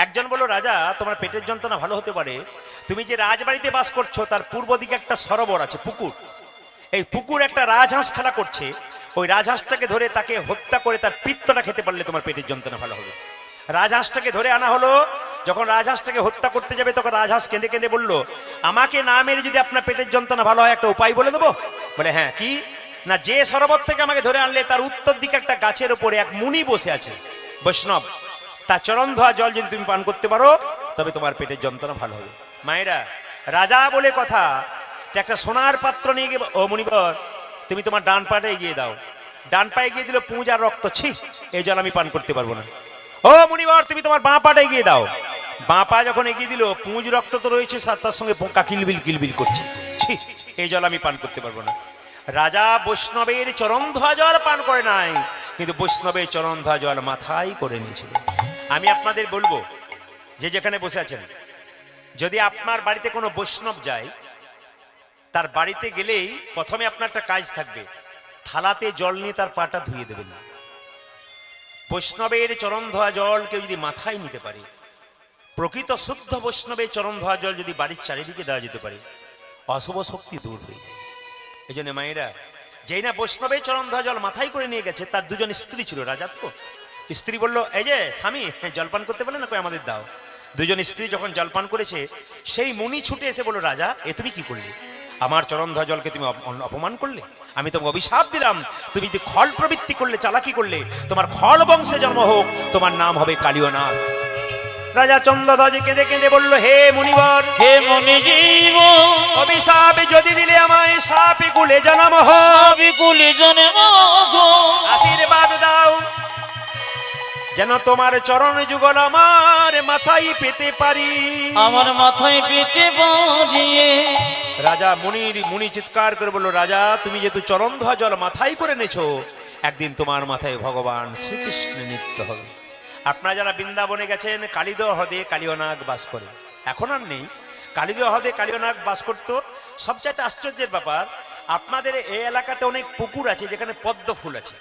একজন বলল, রাজা তোমার পেটের যন্ত্রণা ভালো হতে পারে, তুমি যে রাজবাড়িতে বাস করছো তার পূর্ব দিকে একটা সরোবর আছে, পুকুর। এই পুকুর একটা রাজহাঁস খেলা করছে, ওই রাজহাঁসটাকে ধরে তাকে হত্যা করে তার পিত্তটা খেতে পারলে তোমার পেটের যন্ত্রণা ভালো হবে। রাজহাঁসটাকে ধরে আনা হলো। যখন রাজহাঁসটাকে হত্যা করতে যাবে, তখন রাজহাঁস কেঁদে কেঁদে বলল, আমাকে না মেরে যদি আপনার পেটের যন্ত্রণা ভালো হয়, একটা উপায় বলে দেবো। বলে, হ্যাঁ কি? না, যে সরোবর থেকে আমাকে ধরে আনলে তার উত্তর দিকে একটা গাছের উপরে এক মুনি বসে আছে, বৈষ্ণব, তার চরণ ধোয়া জল যদি তুমি পান করতে পারো, তবে তোমার পেটের যন্ত্রণা ভালো হবে। মায়েরা, রাজা বলে কথা, একটা সোনার পাত্র নিয়ে গিয়ে, ও মুনিবর তুমি তোমার ডান পাটা এগিয়ে দাও। ডান পায়ে গিয়ে দিল পুঁজ আর রক্ত, ছি এই জল আমি পান করতে পারবো না। ও মুনিবর তুমি তোমার বাঁ পাটা এগিয়ে দাও। বাঁ পা যখন এগিয়ে দিল, পুঁজ রক্ত তো রয়েছে, তার সঙ্গে পোকা কিলবিল কিলবিল করছে, ছি এই জল আমি পান করতে পারবো না। রাজা বৈষ্ণবের চরণ ধোয়া জল পান করে নাই, কিন্তু বৈষ্ণবের চরণ ধোয়া জল মাথায় করে নিয়েছিল। আমি আপনাদের বলবো, যে যেখানে বসে আছেন, যদি আপনার বাড়িতে কোনো বৈষ্ণব যায়, তার বাড়িতে গেলেই প্রথমে আপনার একটা কাজ থাকবে, থালাতে জল নিয়ে তার পাটা ধুয়ে দেবেন। বৈষ্ণবের চরণ ধোয়া জল কেউ যদি মাথায় নিতে পারে, প্রকৃত শুদ্ধ বৈষ্ণবের চরণ ধোয়া জল যদি বাড়ির চারিদিকে দেওয়া যেতে পারে, অশুভ শক্তি দূর হয়ে যায়। এই জন্য মায়েরা, যেই না বৈষ্ণবের চরণ ধোয়া জল মাথায় করে নিয়ে গেছে, তার দুজন স্ত্রী ছিল। রাজা তো স্ত্রী বলল, এই যে স্বামী, জলপান করতে পারলে না, কই আমাদের দাও। দুজন স্ত্রী যখন জলপান করেছে, সেই মুনি ছুটে এসে বলল, রাজা এ তুমি কি করলে? আমার চরণ ধোয়া জলকে তুমি অপমান করলে। আমি তোমাকে অভিশাপ দিলাম, তুমি যদি খল প্রবৃত্তি করলে, চালাকি করলে, তোমার খল বংশে জন্ম হোক, তোমার নাম হবে কালীয় নাগ। রাজা চন্দ্রধ্বজ কেঁদে কেঁদে বলল, হে মুনিবর, হে মনিজীব, অভিশাপ যদি দিলে আমায় সাপে কুলে জন্ম হোক, বিকুলি জন্ম গো, আশীর্বাদ দাও যেন তোমার চরণ যুগল আমার মাথায় পেতে পারি। আমার মাথায় পেতে বাজিয়ে। রাজা মুনি চিৎকার করে বলল, রাজা তুমি যেহেতু চরণ ধোয়া জল মাথায় করে নেছো, একদিন তোমার মাথায় ভগবান শ্রীকৃষ্ণের নৃত্য হবে। আপনারা যারা বৃন্দাবনে গেছেন, কালিদহ হ্রদে কালীয় নাগ বাস করে, এখন আর নেই। কালিদহ হ্রদে কালীয় নাগ বাস করতো। সবচাইতে আশ্চর্যের ব্যাপার, আপনাদের এই এলাকাতে অনেক পুকুর আছে যেখানে পদ্ম ফুল আছে।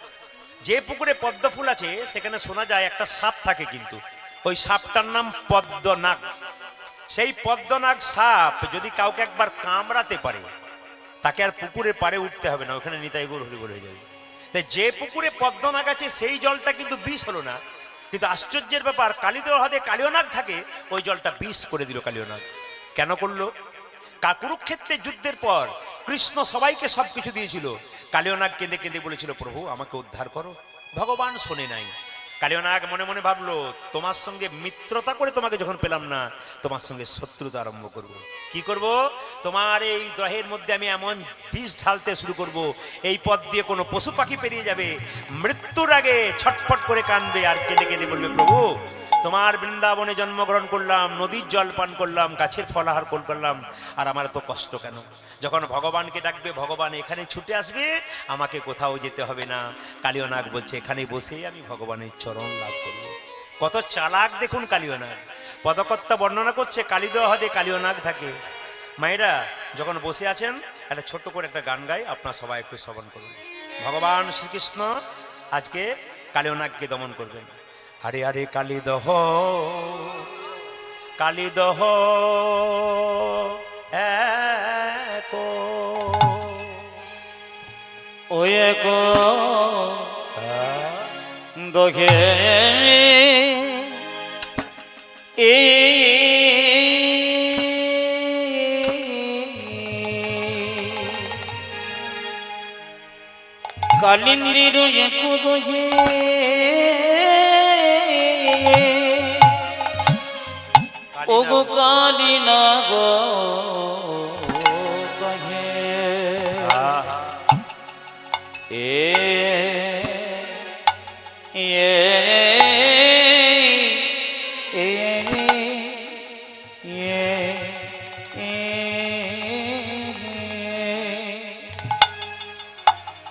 যে পুকুরে পদ্ম ফুল আছে সেখানে শোনা যায় একটা সাপ থাকে, কিন্তু ওই সাপটার নাম পদ্মনাগ। সেই পদ্মনাগ সাপ যদি কাউকে একবার কামড়াতে পারে, তাকে আর পুকুরে পারে উঠতে হবে না, ওখানে নিতাই গৌর হরিবোল হয়ে যাবে। তাই যে পুকুরে পদ্মনাগ আছে সেই জলটা কিন্তু বিষ হলো না, কিন্তু আশ্চর্যের ব্যাপার, কালিদহ হ্রদে কালীয় নাগ থাকে, ওই জলটা বিষ করে দিল কালীয় নাগ। কেন করলো? কুরুক্ষেত্রের যুদ্ধের পর কৃষ্ণ সবাইকে সবকিছু দিয়েছিল, কালীয় নাগ কেঁদে কেঁদে বলেছিল, প্রভু আমাকে উদ্ধার করো। ভগবান শোনে নাই। কালীয় নাগ মনে মনে ভাবলো, তোমার সঙ্গে মিত্রতা করে তোমাকে যখন পেলাম না, তোমার সঙ্গে শত্রুতা আরম্ভ করব। কি করব? তোমার এই দেহের মধ্যে আমি এমন বিষ ঢালতে শুরু করব, এই পথ দিয়ে কোনো পশু পাখি পেরিয়ে যাবে, মৃত্যুর আগে ছটফট করে কাঁদবে আর কেঁদে কেঁদে বলবে, প্রভু তোমার বৃন্দাবনে জন্মগ্রহণ করলাম, নদীর জল পান করলাম, গাছের ফলাহার করলাম, আর আমার তো কষ্ট কেন? যখন ভগবানকে ডাকবে, ভগবান এখানে ছুটে আসবে, আমাকে কোথাও যেতে হবে না। কালীয় নাগ বলছে, এখানে বসেই আমি ভগবানের চরণ লাভ করব। কত চালাক দেখুন কালীয় নাগ। পদকর্তা বর্ণনা করছে, কালিদহ হ্রদে কালীয় নাগ থাকে। মায়েরা যখন বসে আছেন, একটা ছোট্ট করে একটা গান গাই, আপনারা সবাই একটু শ্রবণ করুন। ভগবান শ্রীকৃষ্ণ আজকে কালীয় নাগকে দমন করবেন। হরে হরে কালিদহ কালিদহ এক ওই এক দহে কালিন্দির এক দহে ওগো কালী নাগ কহে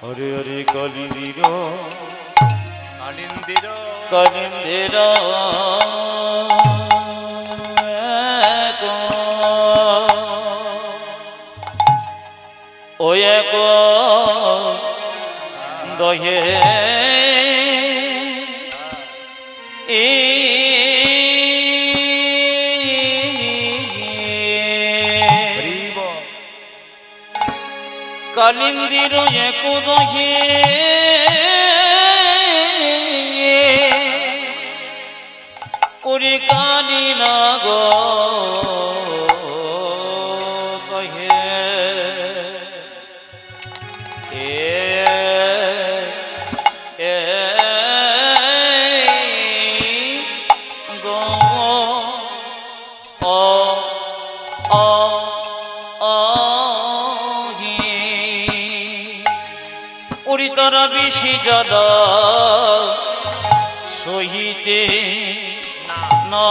হরে হরে কালিন্দির কালিন্দির কালিন্দির ও এক দহে কালিন্দির এক দহে ওরে কালী নাগ কহে গো ওরি তারা বেশি জল সহিতে না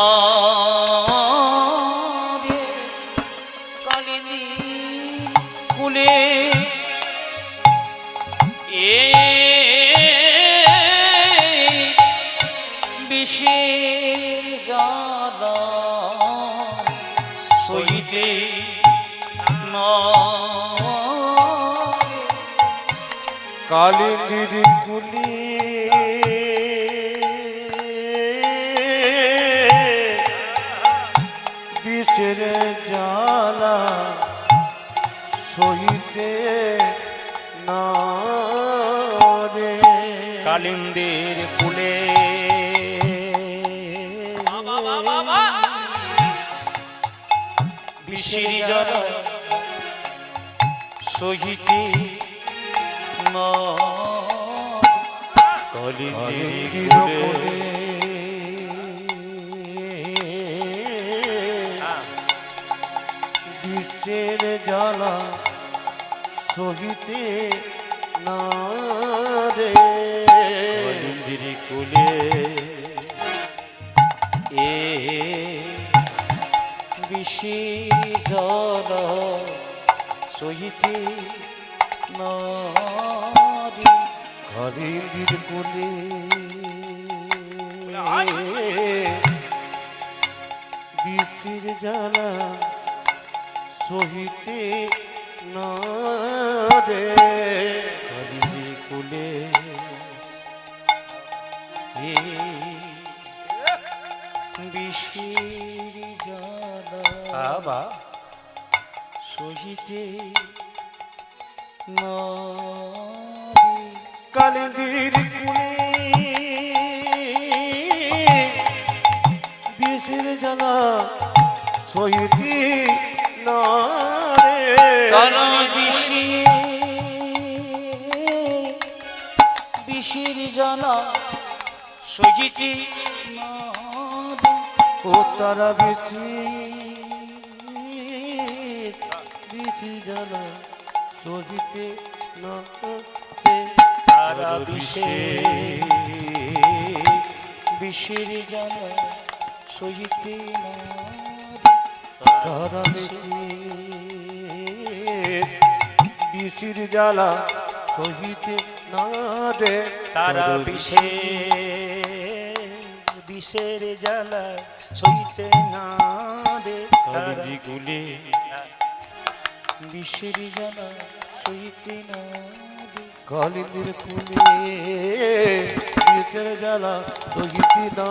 কালিনী কুলে কালিন্দির কুলি বিষের জ্বালা সহিতে না রে কালিন্দির কুলে বিষের জ্বালা সহিতে না কালিন্দির কুলে বিষের জ্বালা সহিতে না রে কালিন্দির কুলে এ বিষের জ্বালা সহিতে নারী কালিন্দির কোলে বিষের জ্বালা সহিতে না রে কালিন্দির কুলে এ বিষের জ্বালা বাবা সহিতে নারী কালিন্দির কোলে বিষের জ্বালা সহিতে না রে কারণ বিষের জ্বালা সহিতে নারী ও তারা বেশি বেশি জ্বালা সহিতে না তারা বিষে বিষের জ্বালা সহিতে তারা বেশি বিষির জ্বালা সহিতে না রে তারা বিষে বিষের জ্বালা সইতে না রে তারা কালিন্দি কুলে বিষের জ্বালা সহিতে না কালিন্দির কুলে বিষের জ্বালা সহিতে না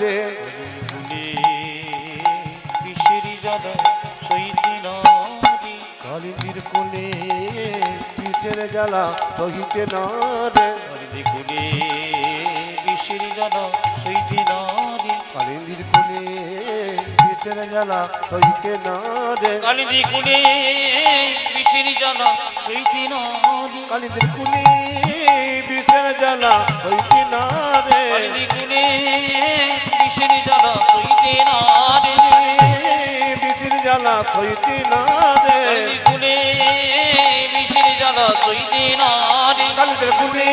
রে কুলে বিষের জ্বালা সহিতে না কালিন্দির কোলে বিষের জ্বালা সহিতে না রে কালিন্দি কুলে বিষের জ্বালা সহিতে না কালিন্দির কোলে বিষের জ্বালা সহিতে না রে কালিন্দি কুলে বিষের জ্বালা সহিতে না কালিন্দির কোলে বিষের জ্বালা সহিতে না রে কালিন্দি কুলে বিষের জ্বালা সহিতে না বিষের জ্বালা সহিতে না রে কালিন্দি কুলে বিষের জ্বালা সহিতে না কালিন্দির কোলে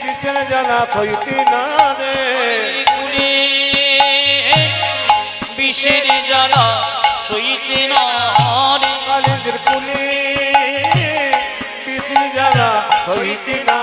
বিষের জ্বালা সহিতে না রে কুলে বিষের জ্বালা সহিতে না কালিন্দির কোলে বিষের জ্বালা সহিতে না